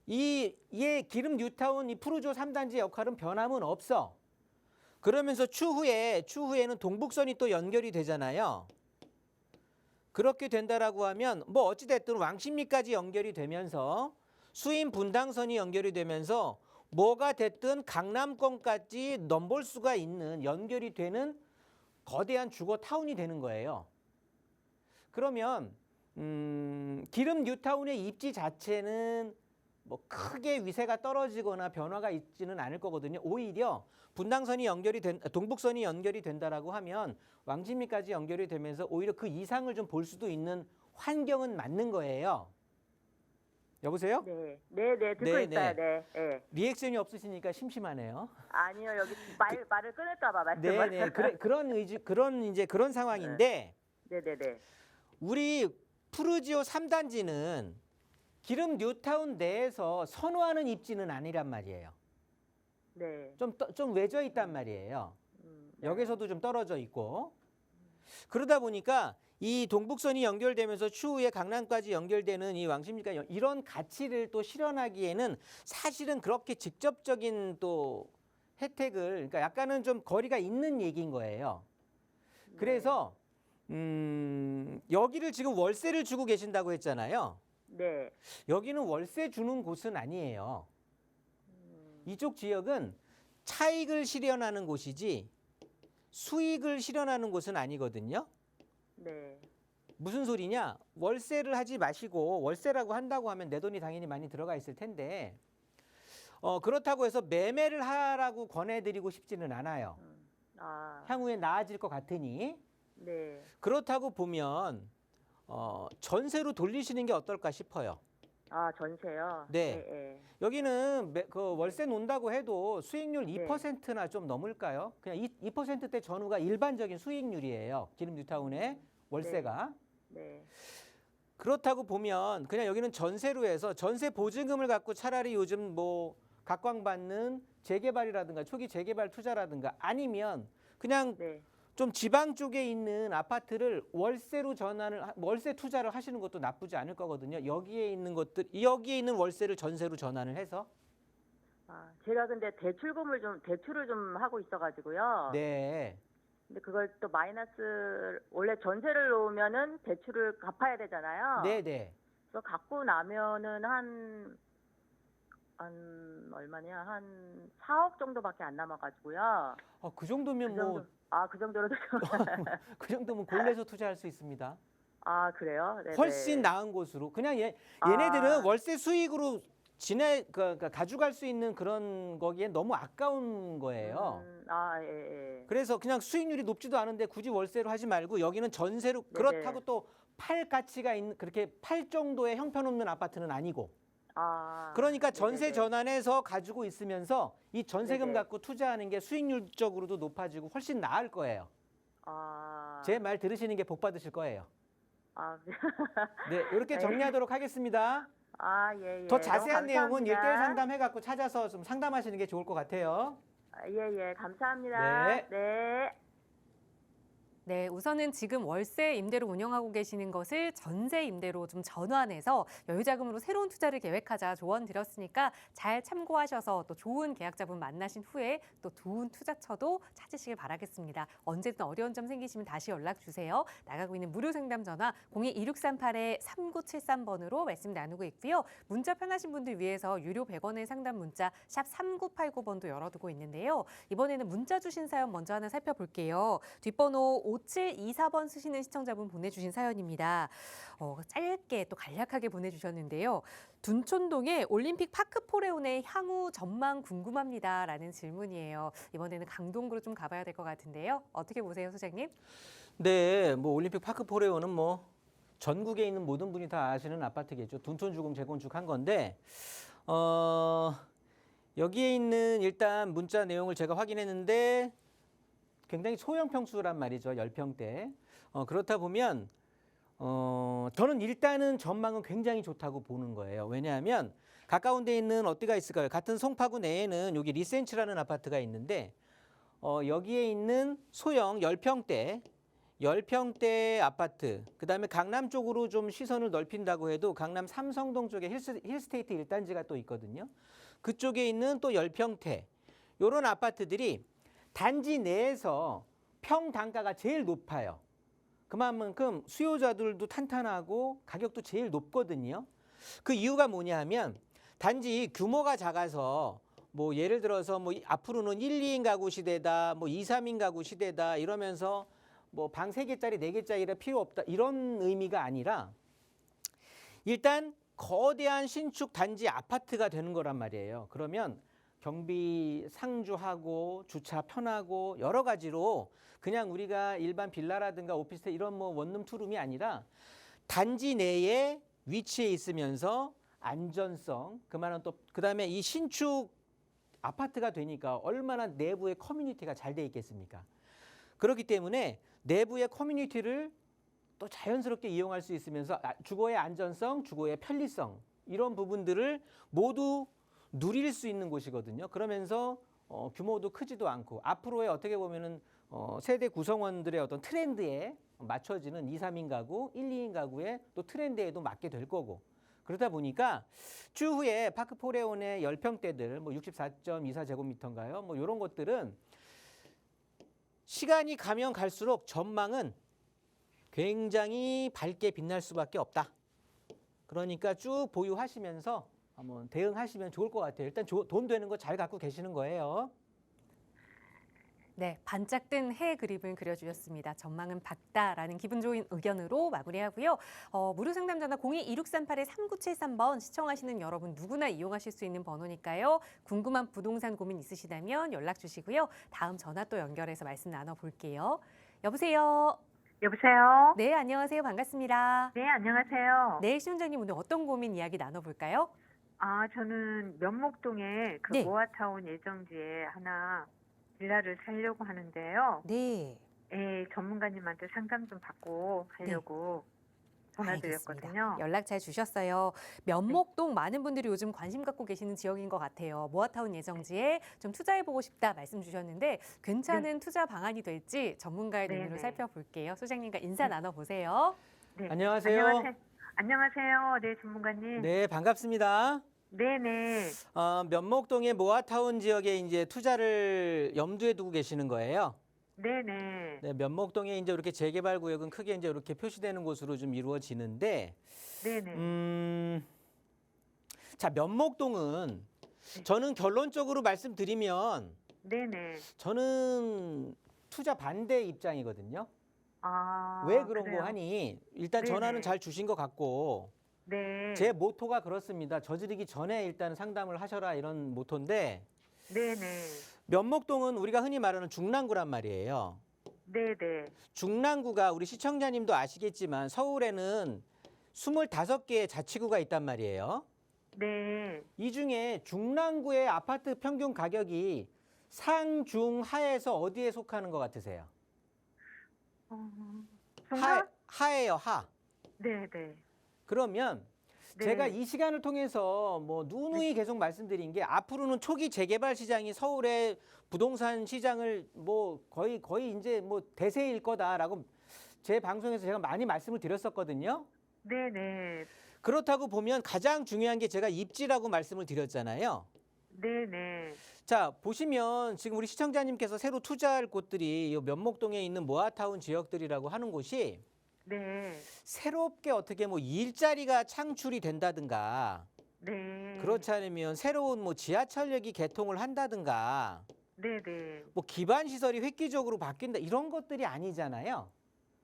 이의 기름 뉴타운 이 푸르지오 3단지 역할은 변함은 없어. 그러면서 추후에는 동북선이 또 연결이 되잖아요. 그렇게 된다라고 하면 뭐 어찌됐든 왕십리까지 연결이 되면서 수인 분당선이 연결이 되면서 뭐가 됐든 강남권까지 넘볼 수가 있는 연결이 되는 거대한 주거 타운이 되는 거예요. 그러면 기름 뉴타운의 입지 자체는 뭐 크게 위세가 떨어지거나 변화가 있지는 않을 거거든요. 오히려 동북선이 연결이 된다라고 하면 왕십리까지 연결이 되면서 오히려 그 이상을 좀 볼 수도 있는 환경은 맞는 거예요. 여보세요? 네. 네네. 듣고 네, 있어요. 네. 네. 네. 리액션이 없으시니까 심심하네요. 아니요, 여기 말을 끊을까봐 말씀을. 네네. 그런 상황인데 네네네. 우리 푸르지오 3단지는 기름 뉴타운 내에서 선호하는 입지는 아니란 말이에요. 네. 좀 외져 있단 말이에요. 네. 여기서도 좀 떨어져 있고. 그러다 보니까 이 동북선이 연결되면서 추후에 강남까지 연결되는 이 왕십리가 이런 가치를 또 실현하기에는 사실은 그렇게 직접적인 또 혜택을 그러니까 약간은 좀 거리가 있는 얘기인 거예요. 그래서 여기를 지금 월세를 주고 계신다고 했잖아요. 네. 여기는 월세 주는 곳은 아니에요. 이쪽 지역은 차익을 실현하는 곳이지 수익을 실현하는 곳은 아니거든요. 네. 무슨 소리냐? 월세를 하지 마시고 월세라고 한다고 하면 내 돈이 당연히 많이 들어가 있을 텐데 그렇다고 해서 매매를 하라고 권해드리고 싶지는 않아요. 아. 향후에 나아질 것 같으니 네. 그렇다고 보면 전세로 돌리시는 게 어떨까 싶어요. 아, 전세요? 네. 네. 여기는 그 월세 논다고 해도 수익률 네. 2%나 좀 넘을까요? 그냥 2%대 전후가 일반적인 수익률이에요. 기름 뉴타운의 월세가. 네. 그렇다고 보면 그냥 여기는 전세로 해서 전세 보증금을 갖고 차라리 요즘 뭐 각광받는 재개발이라든가 초기 재개발 투자라든가 아니면 그냥 네. 좀 지방 쪽에 있는 아파트를 월세 투자를 하시는 것도 나쁘지 않을 거거든요. 여기에 있는 월세를 전세로 전환을 해서. 아, 제가 근데 대출을 좀 하고 있어가지고요. 네. 근데 그걸 또 원래 전세를 놓으면은 대출을 갚아야 되잖아요. 네네. 그래서 갖고 나면은 한 얼마냐? 한 4억 정도밖에 안 남아가지고요. 그 정도면 그 정도로도 좀. 그 정도면 골래서 투자할 수 있습니다. 아, 그래요? 네네. 훨씬 나은 곳으로. 그냥 얘네들은 아. 월세 수익으로 가져갈 수 있는 그런 거기엔 너무 아까운 거예요. 아, 예, 예. 그래서 그냥 수익률이 높지도 않은데 굳이 월세로 하지 말고 여기는 전세로 그렇다고 또 팔 가치가 있는 그렇게 팔 정도의 형편없는 아파트는 아니고. 아. 그러니까 전세 네네네. 전환해서 가지고 있으면서 이 전세금 네네. 갖고 투자하는 게 수익률적으로도 높아지고 훨씬 나을 거예요. 아. 제 말 들으시는 게 복 받으실 거예요. 아, 네, 이렇게 네. 정리하도록 하겠습니다. 아, 예, 예. 더 너무 자세한 내용은 감사합니다. 1대1 상담해갖고 찾아서 좀 상담하시는 게 좋을 것 같아요. 아, 예, 예. 감사합니다. 네. 네. 네, 우선은 지금 월세 임대로 운영하고 계시는 것을 전세 임대로 좀 전환해서 여유자금으로 새로운 투자를 계획하자 조언 드렸으니까 잘 참고하셔서 또 좋은 계약자분 만나신 후에 또 좋은 투자처도 찾으시길 바라겠습니다. 언제든 어려운 점 생기시면 다시 연락 주세요. 나가고 있는 무료 상담 전화 02-2638-3973번으로 말씀 나누고 있고요. 문자 편하신 분들 위해서 유료 100원의 상담 문자 샵 3989번도 열어두고 있는데요. 이번에는 문자 주신 사연 먼저 하나 살펴볼게요. 뒷번호 5724번 쓰시는 시청자분 보내주신 사연입니다. 짧게 또 간략하게 보내주셨는데요. 둔촌동의 올림픽 파크포레온의 향후 전망 궁금합니다라는 질문이에요. 이번에는 강동구로 좀 가봐야 될 것 같은데요. 어떻게 보세요, 소장님? 네, 뭐 올림픽 파크 포레오는 뭐 전국에 있는 모든 분이 다 아시는 아파트겠죠. 둔촌주공 재건축한 건데 여기에 있는 일단 문자 내용을 제가 확인했는데 굉장히 소형 평수란 말이죠. 10평대. 그렇다 보면 저는 일단은 전망은 굉장히 좋다고 보는 거예요. 왜냐하면 가까운 데 있는 어디가 있을까요? 같은 송파구 내에는 여기 리센츠라는 아파트가 있는데 여기에 있는 소형 10평대 아파트, 그다음에 강남 쪽으로 좀 시선을 넓힌다고 해도 강남 삼성동 쪽에 힐스테이트 1단지가 또 있거든요. 그쪽에 있는 또 10평대 이런 아파트들이 단지 내에서 평 단가가 제일 높아요. 그만큼 수요자들도 탄탄하고 가격도 제일 높거든요. 그 이유가 뭐냐 하면 단지 규모가 작아서 뭐 예를 들어서 뭐 앞으로는 1, 2인 가구 시대다, 뭐 2, 3인 가구 시대다 이러면서 뭐 방 3개짜리, 4개짜리라 필요 없다 이런 의미가 아니라 일단 거대한 신축 단지 아파트가 되는 거란 말이에요. 그러면 경비 상주하고 주차 편하고 여러 가지로 그냥 우리가 일반 빌라라든가 오피스텔 이런 뭐 원룸 투룸이 아니라 단지 내에 위치해 있으면서 안전성 그다음에 이 신축 아파트가 되니까 얼마나 내부의 커뮤니티가 잘 돼 있겠습니까? 그렇기 때문에 내부의 커뮤니티를 또 자연스럽게 이용할 수 있으면서 주거의 안전성, 주거의 편리성 이런 부분들을 모두 누릴 수 있는 곳이거든요. 그러면서 규모도 크지도 않고 앞으로의 어떻게 보면은 세대 구성원들의 어떤 트렌드에 맞춰지는 2, 3인 가구, 1, 2인 가구의 또 트렌드에도 맞게 될 거고 그러다 보니까 추후에 파크포레온의 10평대들 뭐 64.24제곱미터인가요? 뭐 이런 것들은 시간이 가면 갈수록 전망은 굉장히 밝게 빛날 수밖에 없다. 그러니까 쭉 보유하시면서 한번 대응하시면 좋을 것 같아요. 일단 돈 되는 거 잘 갖고 계시는 거예요. 네, 반짝 뜬 해 그림을 그려주셨습니다. 전망은 밝다라는 기분 좋은 의견으로 마무리하고요. 무료 상담 전화 02-2638-3973번 시청하시는 여러분 누구나 이용하실 수 있는 번호니까요. 궁금한 부동산 고민 있으시다면 연락 주시고요. 다음 전화 또 연결해서 말씀 나눠볼게요. 여보세요. 여보세요? 네, 안녕하세요. 반갑습니다. 네, 안녕하세요. 네, 시청자님 오늘 어떤 고민 이야기 나눠볼까요? 저는 면목동에 그 네. 모아타운 예정지에 하나 빌라를 살려고 하는데요. 네. 예, 전문가님한테 상담 좀 받고 하려고 전화드렸거든요. 알겠습니다. 연락 잘 주셨어요. 면목동 많은 분들이 요즘 관심 갖고 계시는 지역인 것 같아요. 모아타운 예정지에 좀 투자해보고 싶다 말씀 주셨는데 괜찮은 투자 방안이 될지 전문가의 눈으로 네네. 살펴볼게요. 소장님과 인사 나눠보세요. 네. 안녕하세요. 안녕하세요. 네, 전문가님. 네, 반갑습니다. 네네. 면목동의 모아타운 지역에 이제 투자를 염두에 두고 계시는 거예요. 네네. 네, 면목동에 이제 이렇게 재개발 구역은 크게 이제 이렇게 표시되는 곳으로 좀 이루어지는데, 네네. 자, 면목동은 저는 결론적으로 말씀드리면 네네. 저는 투자 반대 입장이거든요. 아, 왜 그런 그래요? 거 하니? 일단 네네. 전화는 잘 주신 것 같고 네. 제 모토가 그렇습니다. 저지르기 전에 일단 상담을 하셔라 이런 모토인데 네네. 면목동은 우리가 흔히 말하는 중랑구란 말이에요. 네네. 중랑구가 우리 시청자님도 아시겠지만 서울에는 25개의 자치구가 있단 말이에요. 네. 이 중에 중랑구의 아파트 평균 가격이 상, 중, 하에서 어디에 속하는 것 같으세요? 어, 중간? 하예요, 하. 네네. 그러면 네. 제가 이 시간을 통해서 뭐 누누이 계속 말씀드린 게 앞으로는 초기 재개발 시장이 서울의 부동산 시장을 뭐 거의 이제 뭐 대세일 거다라고 제 방송에서 제가 많이 말씀을 드렸었거든요. 네네. 그렇다고 보면 가장 중요한 게 제가 입지라고 말씀을 드렸잖아요. 네네. 자, 보시면 지금 우리 시청자님께서 새로 투자할 곳들이 이 면목동에 있는 모아타운 지역들이라고 하는 곳이 네. 새롭게 어떻게 뭐 일자리가 창출이 된다든가 네. 그렇지 않으면 새로운 뭐 지하철역이 개통을 한다든가 네네. 뭐 기반 시설이 획기적으로 바뀐다 이런 것들이 아니잖아요.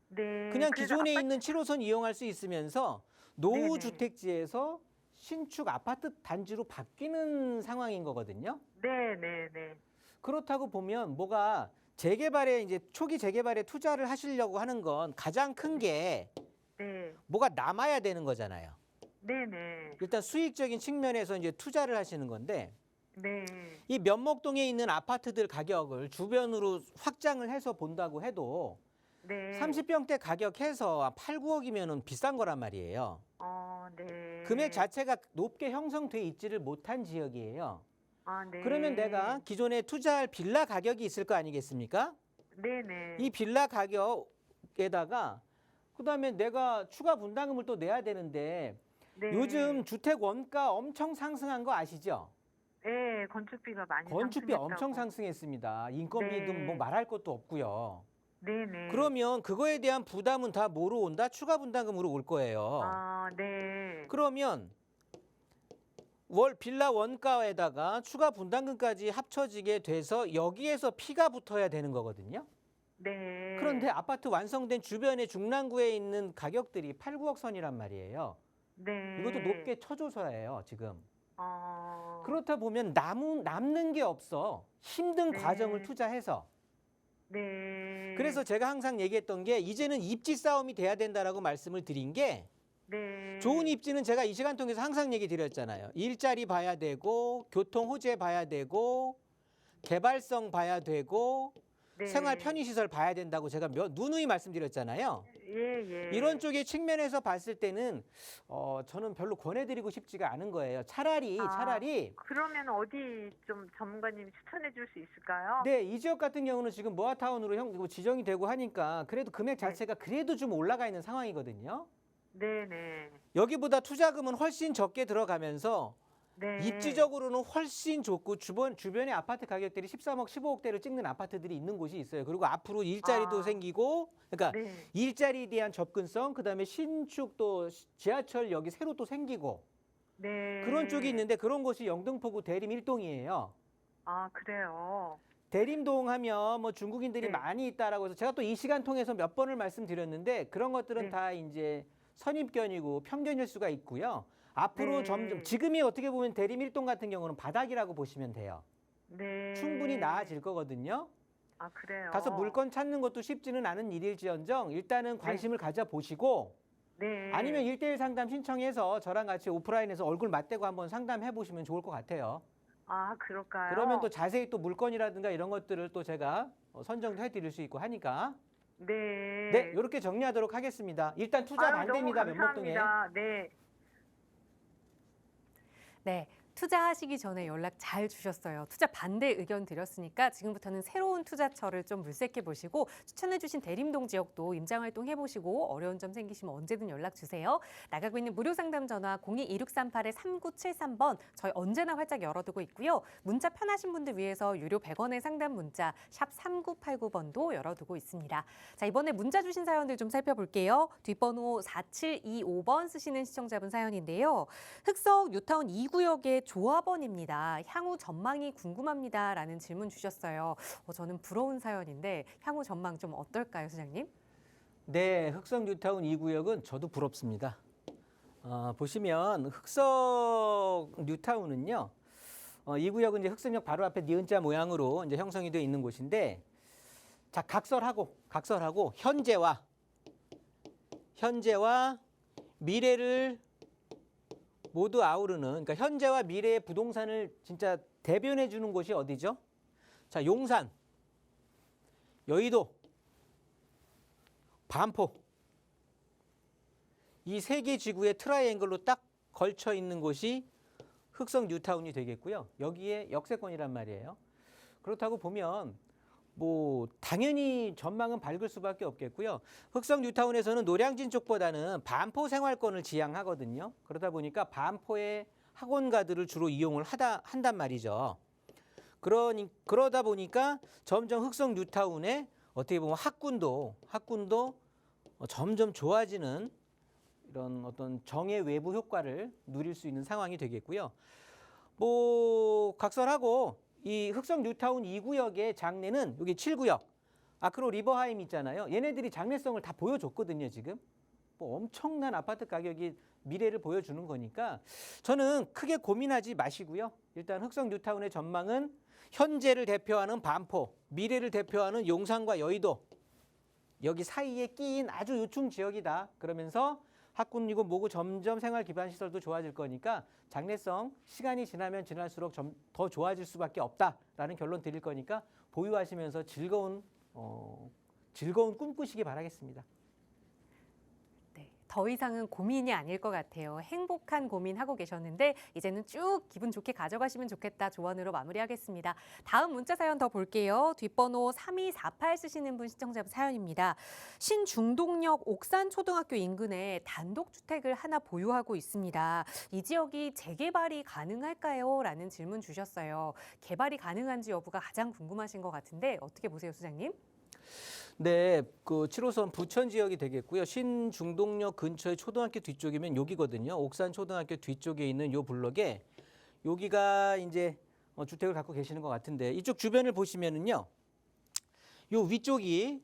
네. 그냥 그래서 기존에 아파트- 있는 7호선 이용할 수 있으면서 노후 주택지에서 신축 아파트 단지로 바뀌는 상황인 거거든요. 네네네. 그렇다고 보면 뭐가 재개발에 이제 초기 재개발에 투자를 하시려고 하는 건 가장 큰 게 네. 뭐가 남아야 되는 거잖아요. 네네. 일단 수익적인 측면에서 이제 투자를 하시는 건데 네. 이 면목동에 있는 아파트들 가격을 주변으로 확장을 해서 본다고 해도 네. 30평대 가격 해서 8, 9억이면은 비싼 거란 말이에요. 네. 금액 자체가 높게 형성돼 있지를 못한 지역이에요. 아, 네. 그러면 내가 기존에 투자할 빌라 가격이 있을 거 아니겠습니까? 네네. 이 빌라 가격에다가 그다음에 내가 추가 분담금을 또 내야 되는데 네. 요즘 주택 원가 엄청 상승한 거 아시죠? 네, 건축비가 많이 건축비 상승했다고. 엄청 상승했습니다. 인건비도 네. 뭐 말할 것도 없고요. 네네. 그러면 그거에 대한 부담은 다 뭐로 온다? 추가 분담금으로 올 거예요. 아, 네. 그러면 월 빌라 원가에다가 추가 분담금까지 합쳐지게 돼서 여기에서 피가 붙어야 되는 거거든요. 네. 그런데 아파트 완성된 주변의 중랑구에 있는 가격들이 8, 9억 선이란 말이에요. 네. 이것도 높게 쳐줘서예요, 지금. 어. 그렇다 보면 남는 게 없어. 힘든 네. 과정을 투자해서. 네. 그래서 제가 항상 얘기했던 게 이제는 입지 싸움이 돼야 된다라고 말씀을 드린 게 네. 좋은 입지는 제가 이 시간 통해서 항상 얘기 드렸잖아요. 일자리 봐야 되고 교통 호재 봐야 되고 개발성 봐야 되고 네. 생활 편의시설 봐야 된다고 제가 누누이 말씀드렸잖아요. 예. 이런 쪽의 측면에서 봤을 때는 저는 별로 권해드리고 싶지가 않은 거예요. 차라리 그러면 어디 좀 전문가님이 추천해 줄 수 있을까요? 네, 이 지역 같은 경우는 지금 모아타운으로 지정이 되고 하니까 그래도 금액 자체가 그래도 좀 올라가 있는 상황이거든요. 네네. 여기보다 투자금은 훨씬 적게 들어가면서 네. 입지적으로는 훨씬 좋고 주변의 아파트 가격들이 13억, 15억대를 찍는 아파트들이 있는 곳이 있어요. 그리고 앞으로 일자리도 아. 생기고, 그러니까 네. 일자리에 대한 접근성, 그다음에 신축 또 지하철역이 새로 또 생기고 네. 그런 쪽이 있는데 그런 곳이 영등포구 대림 1동이에요. 아, 그래요. 대림동 하면 뭐 중국인들이 네. 많이 있다라고 해서 제가 또 이 시간 통해서 몇 번을 말씀드렸는데 그런 것들은 네. 다 이제 선입견이고 편견일 수가 있고요. 앞으로 네. 점점 지금이 어떻게 보면 대림 1동 같은 경우는 바닥이라고 보시면 돼요. 네. 충분히 나아질 거거든요. 아, 그래요. 가서 물건 찾는 것도 쉽지는 않은 일일지언정 일단은 관심을 가져보시고 네. 아니면 1대1 상담 신청해서 저랑 같이 오프라인에서 얼굴 맞대고 한번 상담해 보시면 좋을 것 같아요. 아, 그럴까요? 그러면 또 자세히 또 물건이라든가 이런 것들을 또 제가 선정도 해드릴 수 있고 하니까 네. 네, 이렇게 정리하도록 하겠습니다. 일단 투자 아유, 반대입니다, 너무 면목동에. 감사합니다. 네. 네. 투자하시기 전에 연락 잘 주셨어요. 투자 반대 의견 드렸으니까 지금부터는 새로운 투자처를 좀 물색해 보시고 추천해 주신 대림동 지역도 임장 활동 해보시고 어려운 점 생기시면 언제든 연락 주세요. 나가고 있는 무료 상담 전화 02-2638-3973번 저희 언제나 활짝 열어두고 있고요. 문자 편하신 분들 위해서 유료 100원의 상담 문자 샵 3989번도 열어두고 있습니다. 자, 이번에 문자 주신 사연들 좀 살펴볼게요. 뒷번호 4725번 쓰시는 시청자분 사연인데요. 흑석 뉴타운 2구역의 조합원입니다. 향후 전망이 궁금합니다. 라는 질문 주셨어요. 저는 부러운 사연인데 향후 전망 좀 어떨까요, 소장님? 네, 흑성 뉴타운 2구역은 저도 부럽습니다. 보시면 흑성 뉴타운은요. 이 구역은 이제 흑성역 바로 앞에 니은자 모양으로 이제 형성이 되어 있는 곳인데, 자, 각설하고 현재와 미래를 모두 아우르는, 그러니까 현재와 미래의 부동산을 진짜 대변해 주는 곳이 어디죠? 자, 용산, 여의도, 반포, 이 세 개 지구의 트라이앵글로 딱 걸쳐 있는 곳이 흑성 뉴타운이 되겠고요. 여기에 역세권이란 말이에요. 그렇다고 보면 뭐 당연히 전망은 밝을 수밖에 없겠고요. 흑성 뉴타운에서는 노량진 쪽보다는 반포 생활권을 지향하거든요. 그러다 보니까 반포의 학원가들을 주로 이용을 한단 말이죠. 그러다 보니까 점점 흑성 뉴타운에 어떻게 보면 학군도 점점 좋아지는 이런 어떤 정의 외부 효과를 누릴 수 있는 상황이 되겠고요. 뭐 각설하고 이 흑성 뉴타운 2구역의 장래는 여기 7구역 아크로 리버하임 있잖아요. 얘네들이 장래성을 다 보여줬거든요. 지금 뭐 엄청난 아파트 가격이 미래를 보여주는 거니까 저는 크게 고민하지 마시고요. 일단 흑성 뉴타운의 전망은 현재를 대표하는 반포, 미래를 대표하는 용산과 여의도, 여기 사이에 끼인 아주 요충 지역이다. 그러면서 학군이고 뭐고 점점 생활 기반 시설도 좋아질 거니까 장래성 시간이 지나면 지날수록 더 좋아질 수밖에 없다라는 결론 드릴 거니까 보유하시면서 즐거운 꿈 꾸시기 바라겠습니다. 네, 더 이상은 고민이 아닐 것 같아요. 행복한 고민하고 계셨는데 이제는 쭉 기분 좋게 가져가시면 좋겠다 조언으로 마무리하겠습니다. 다음 문자 사연 더 볼게요. 뒷번호 3248 쓰시는 분 시청자 사연입니다. 신중동역 옥산초등학교 인근에 단독주택을 하나 보유하고 있습니다. 이 지역이 재개발이 가능할까요? 라는 질문 주셨어요. 개발이 가능한지 여부가 가장 궁금하신 것 같은데 어떻게 보세요, 소장님? 네, 그 7호선 부천 지역이 되겠고요. 신중동역 근처의 초등학교 뒤쪽이면 여기거든요. 옥산 초등학교 뒤쪽에 있는 요 블럭에 여기가 이제 주택을 갖고 계시는 것 같은데 이쪽 주변을 보시면은요. 요 위쪽이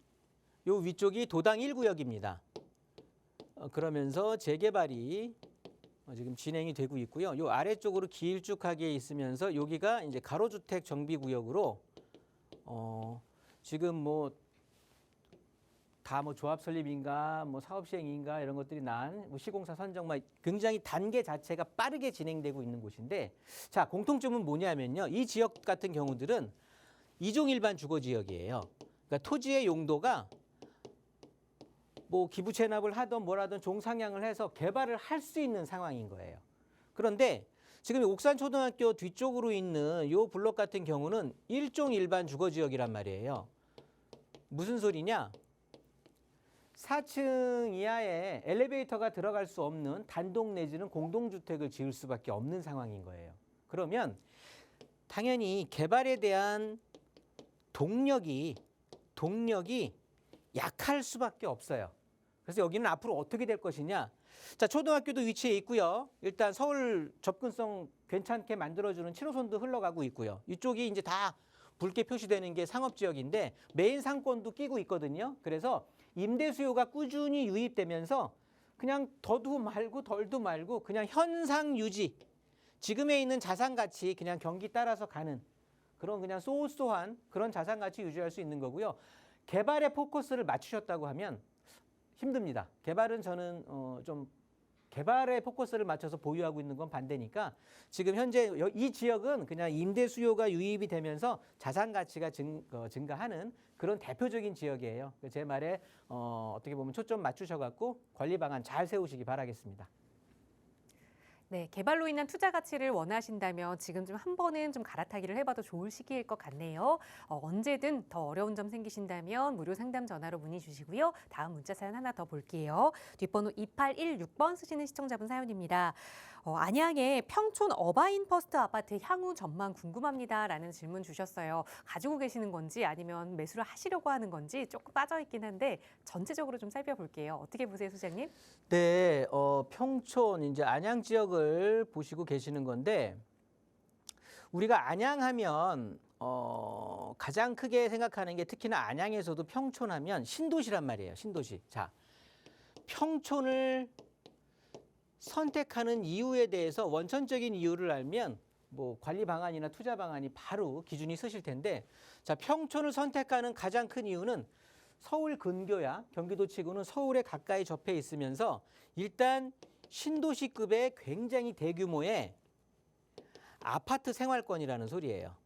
도당 1구역입니다. 그러면서 재개발이 지금 진행이 되고 있고요. 요 아래쪽으로 길쭉하게 있으면서 여기가 이제 가로주택 정비구역으로 지금 뭐 다 뭐 조합 설립인가 뭐 사업 시행인가 이런 것들이 난 시공사 선정만 굉장히 단계 자체가 빠르게 진행되고 있는 곳인데 자 공통점은 뭐냐면요. 이 지역 같은 경우들은 이종 일반 주거 지역이에요. 그러니까 토지의 용도가 뭐 기부 체납을 하던 뭐라든 종상향을 해서 개발을 할 수 있는 상황인 거예요. 그런데 지금 옥산 초등학교 뒤쪽으로 있는 요 블록 같은 경우는 일종 일반 주거 지역이란 말이에요. 무슨 소리냐? 4층 이하에 엘리베이터가 들어갈 수 없는 단독 내지는 공동주택을 지을 수밖에 없는 상황인 거예요. 그러면 당연히 개발에 대한 동력이 약할 수밖에 없어요. 그래서 여기는 앞으로 어떻게 될 것이냐. 자, 초등학교도 위치해 있고요. 일단 서울 접근성 괜찮게 만들어주는 7호선도 흘러가고 있고요. 이쪽이 이제 다 붉게 표시되는 게 상업지역인데 메인 상권도 끼고 있거든요. 그래서 임대 수요가 꾸준히 유입되면서 그냥 더도 말고 덜도 말고 그냥 현상 유지, 지금에 있는 자산 가치 그냥 경기 따라서 가는 그런 그냥 소소한 그런 자산 가치 유지할 수 있는 거고요. 개발에 포커스를 맞추셨다고 하면 힘듭니다. 개발은 저는 좀 개발에 포커스를 맞춰서 보유하고 있는 건 반대니까 지금 현재 이 지역은 그냥 임대 수요가 유입이 되면서 자산 가치가 증가하는 그런 대표적인 지역이에요. 제 말에 어떻게 보면 초점 맞추셔갖고 관리 방안 잘 세우시기 바라겠습니다. 네, 개발로 인한 투자 가치를 원하신다면 지금 좀 한 번은 좀 갈아타기를 해봐도 좋을 시기일 것 같네요. 언제든 더 어려운 점 생기신다면 무료 상담 전화로 문의 주시고요. 다음 문자 사연 하나 더 볼게요. 뒷번호 2816번 쓰시는 시청자분 사연입니다. 안양의 평촌 어바인 퍼스트 아파트 향후 전망 궁금합니다라는 질문 주셨어요. 가지고 계시는 건지 아니면 매수를 하시려고 하는 건지 조금 빠져있긴 한데 전체적으로 좀 살펴볼게요. 어떻게 보세요, 소장님? 네, 평촌 이제 안양 지역을 보시고 계시는 건데 우리가 안양하면 가장 크게 생각하는 게 특히나 안양에서도 평촌하면 신도시란 말이에요. 신도시. 자, 평촌을 선택하는 이유에 대해서 원천적인 이유를 알면 뭐 관리 방안이나 투자 방안이 바로 기준이 서실 텐데, 자, 평촌을 선택하는 가장 큰 이유는 서울 근교야 경기도 치고는 서울에 가까이 접해 있으면서 일단 신도시급의 굉장히 대규모의 아파트 생활권이라는 소리예요.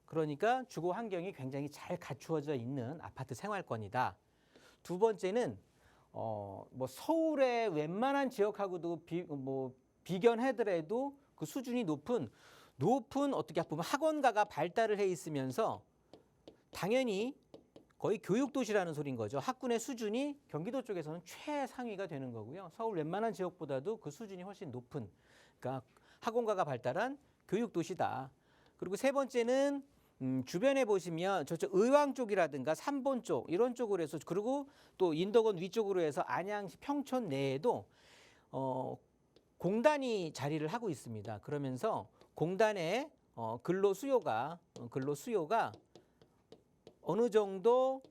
그러니까 주거 환경이 굉장히 잘 갖추어져 있는 아파트 생활권이다. 두 번째는 뭐 서울의 웬만한 지역하고도 비견하더라도 그 수준이 높은 어떻게 보면 학원가가 발달을 해 있으면서 당연히 거의 교육도시라는 소린 거죠. 학군의 수준이 경기도 쪽에서는 최상위가 되는 거고요. 서울 웬만한 지역보다도 그 수준이 훨씬 높은, 그러니까 학원가가 발달한 교육도시다. 그리고 세 번째는 주변에 보시면 저쪽 의왕 쪽이라든가 삼본 쪽 이런 쪽으로 해서, 그리고 또 인덕원 위쪽으로 해서 안양시 평촌 내에도 공단이 자리를 하고 있습니다. 그러면서 공단의 근로 수요가 어느 정도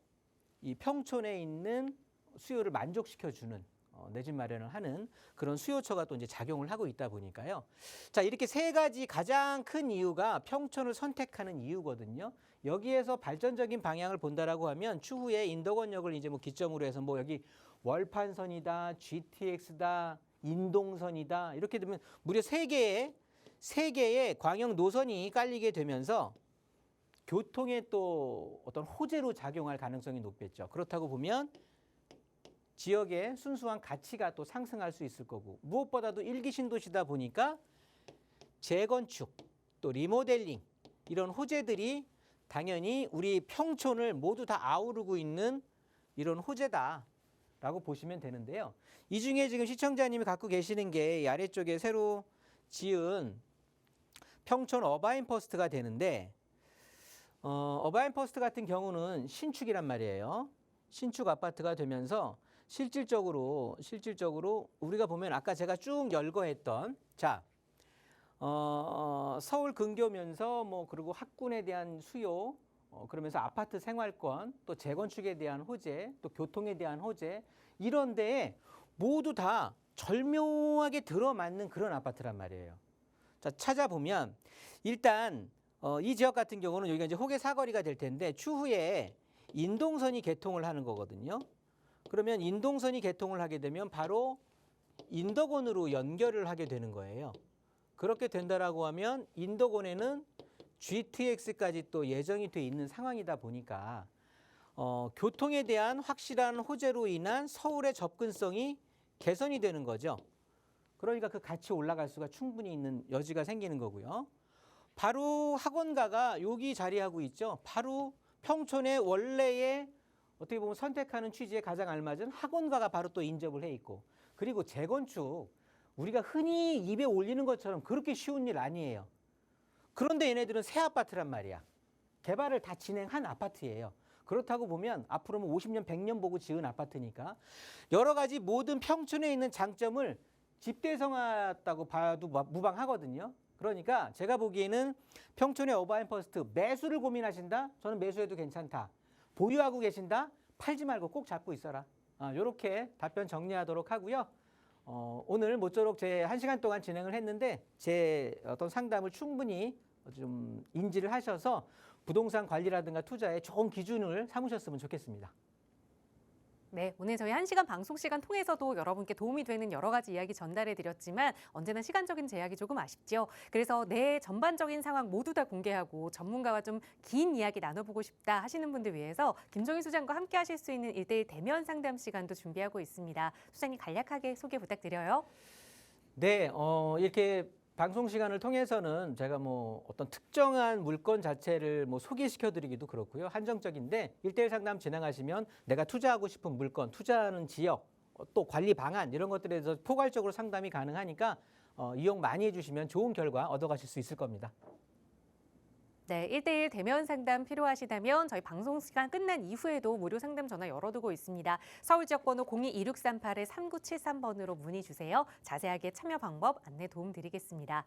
이 평촌에 있는 수요를 만족시켜주는 내 집 마련을 하는 그런 수요처가 또 이제 작용을 하고 있다 보니까요. 자, 이렇게 세 가지 가장 큰 이유가 평촌을 선택하는 이유거든요. 여기에서 발전적인 방향을 본다라고 하면 추후에 인덕원역을 이제 뭐 기점으로 해서 뭐 여기 월판선이다, GTX다, 인동선이다 이렇게 되면 무려 세 개의 광역 노선이 깔리게 되면서 교통의 또 어떤 호재로 작용할 가능성이 높겠죠. 그렇다고 보면 지역의 순수한 가치가 또 상승할 수 있을 거고, 무엇보다도 일기 신도시다 보니까 재건축 또 리모델링 이런 호재들이 당연히 우리 평촌을 모두 다 아우르고 있는 이런 호재다라고 보시면 되는데요. 이 중에 지금 시청자님이 갖고 계시는 게 이 아래쪽에 새로 지은 평촌 어바인퍼스트가 되는데, 어바인퍼스트 같은 경우는 신축이란 말이에요. 신축 아파트가 되면서 실질적으로 우리가 보면 아까 제가 쭉 열거했던, 자, 서울 근교면서 뭐 그리고 학군에 대한 수요, 그러면서 아파트 생활권, 또 재건축에 대한 호재, 또 교통에 대한 호재, 이런 데에 모두 다 절묘하게 들어맞는 그런 아파트란 말이에요. 자, 찾아보면 일단 이 지역 같은 경우는 여기가 이제 호계 사거리가 될 텐데 추후에 인동선이 개통을 하는 거거든요. 그러면 인동선이 개통을 하게 되면 바로 인덕원으로 연결을 하게 되는 거예요. 그렇게 된다라고 하면 인덕원에는 GTX까지 또 예정이 돼 있는 상황이다 보니까 교통에 대한 확실한 호재로 인한 서울의 접근성이 개선이 되는 거죠. 그러니까 그 같이 올라갈 수가 충분히 있는 여지가 생기는 거고요. 바로 학원가가 여기 자리하고 있죠. 바로 평촌의 원래의 어떻게 보면 선택하는 취지에 가장 알맞은 학원가가 바로 또 인접을 해 있고, 그리고 재건축 우리가 흔히 입에 올리는 것처럼 그렇게 쉬운 일 아니에요. 그런데 얘네들은 새 아파트란 말이야. 개발을 다 진행한 아파트예요. 그렇다고 보면 앞으로 뭐 50년, 100년 보고 지은 아파트니까 여러 가지 모든 평촌에 있는 장점을 집대성하다고 봐도 무방하거든요. 그러니까 제가 보기에는 평촌의 어바인퍼스트 매수를 고민하신다? 저는 매수해도 괜찮다. 보유하고 계신다? 팔지 말고 꼭 잡고 있어라. 이렇게 답변 정리하도록 하고요. 오늘 모쪼록 제 1시간 동안 진행을 했는데 제 어떤 상담을 충분히 좀 인지를 하셔서 부동산 관리라든가 투자에 좋은 기준을 삼으셨으면 좋겠습니다. 네, 오늘 저희 1시간 방송 시간 통해서도 여러분께 도움이 되는 여러 가지 이야기 전달해 드렸지만 언제나 시간적인 제약이 조금 아쉽죠. 그래서 내 전반적인 상황 모두 다 공개하고 전문가와 좀 긴 이야기 나눠보고 싶다 하시는 분들 위해서 김종인 소장과 함께 하실 수 있는 1:1 대면 상담 시간도 준비하고 있습니다. 소장님 간략하게 소개 부탁드려요. 네, 이렇게 방송 시간을 통해서는 제가 뭐 어떤 특정한 물건 자체를 뭐 소개시켜드리기도 그렇고요. 한정적인데 1:1 상담 진행하시면 내가 투자하고 싶은 물건, 투자하는 지역, 또 관리 방안 이런 것들에 대해서 포괄적으로 상담이 가능하니까 이용 많이 해주시면 좋은 결과 얻어가실 수 있을 겁니다. 네, 1:1 대면 상담 필요하시다면 저희 방송 시간 끝난 이후에도 무료 상담 전화 열어두고 있습니다. 서울 지역 번호 02-2638-3973번으로 문의 주세요. 자세하게 참여 방법 안내 도움 드리겠습니다.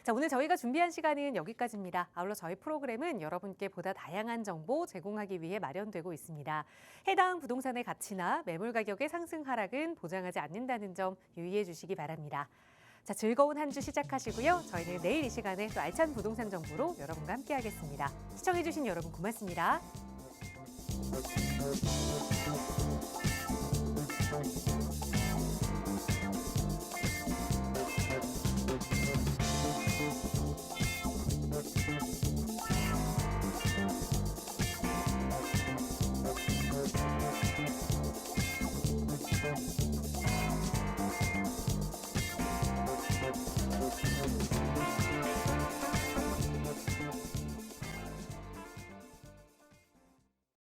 자, 오늘 저희가 준비한 시간은 여기까지입니다. 아울러 저희 프로그램은 여러분께 보다 다양한 정보 제공하기 위해 마련되고 있습니다. 해당 부동산의 가치나 매물 가격의 상승 하락은 보장하지 않는다는 점 유의해 주시기 바랍니다. 자, 즐거운 한 주 시작하시고요. 저희는 내일 이 시간에 또 알찬 부동산 정보로 여러분과 함께하겠습니다. 시청해 주신 여러분 고맙습니다.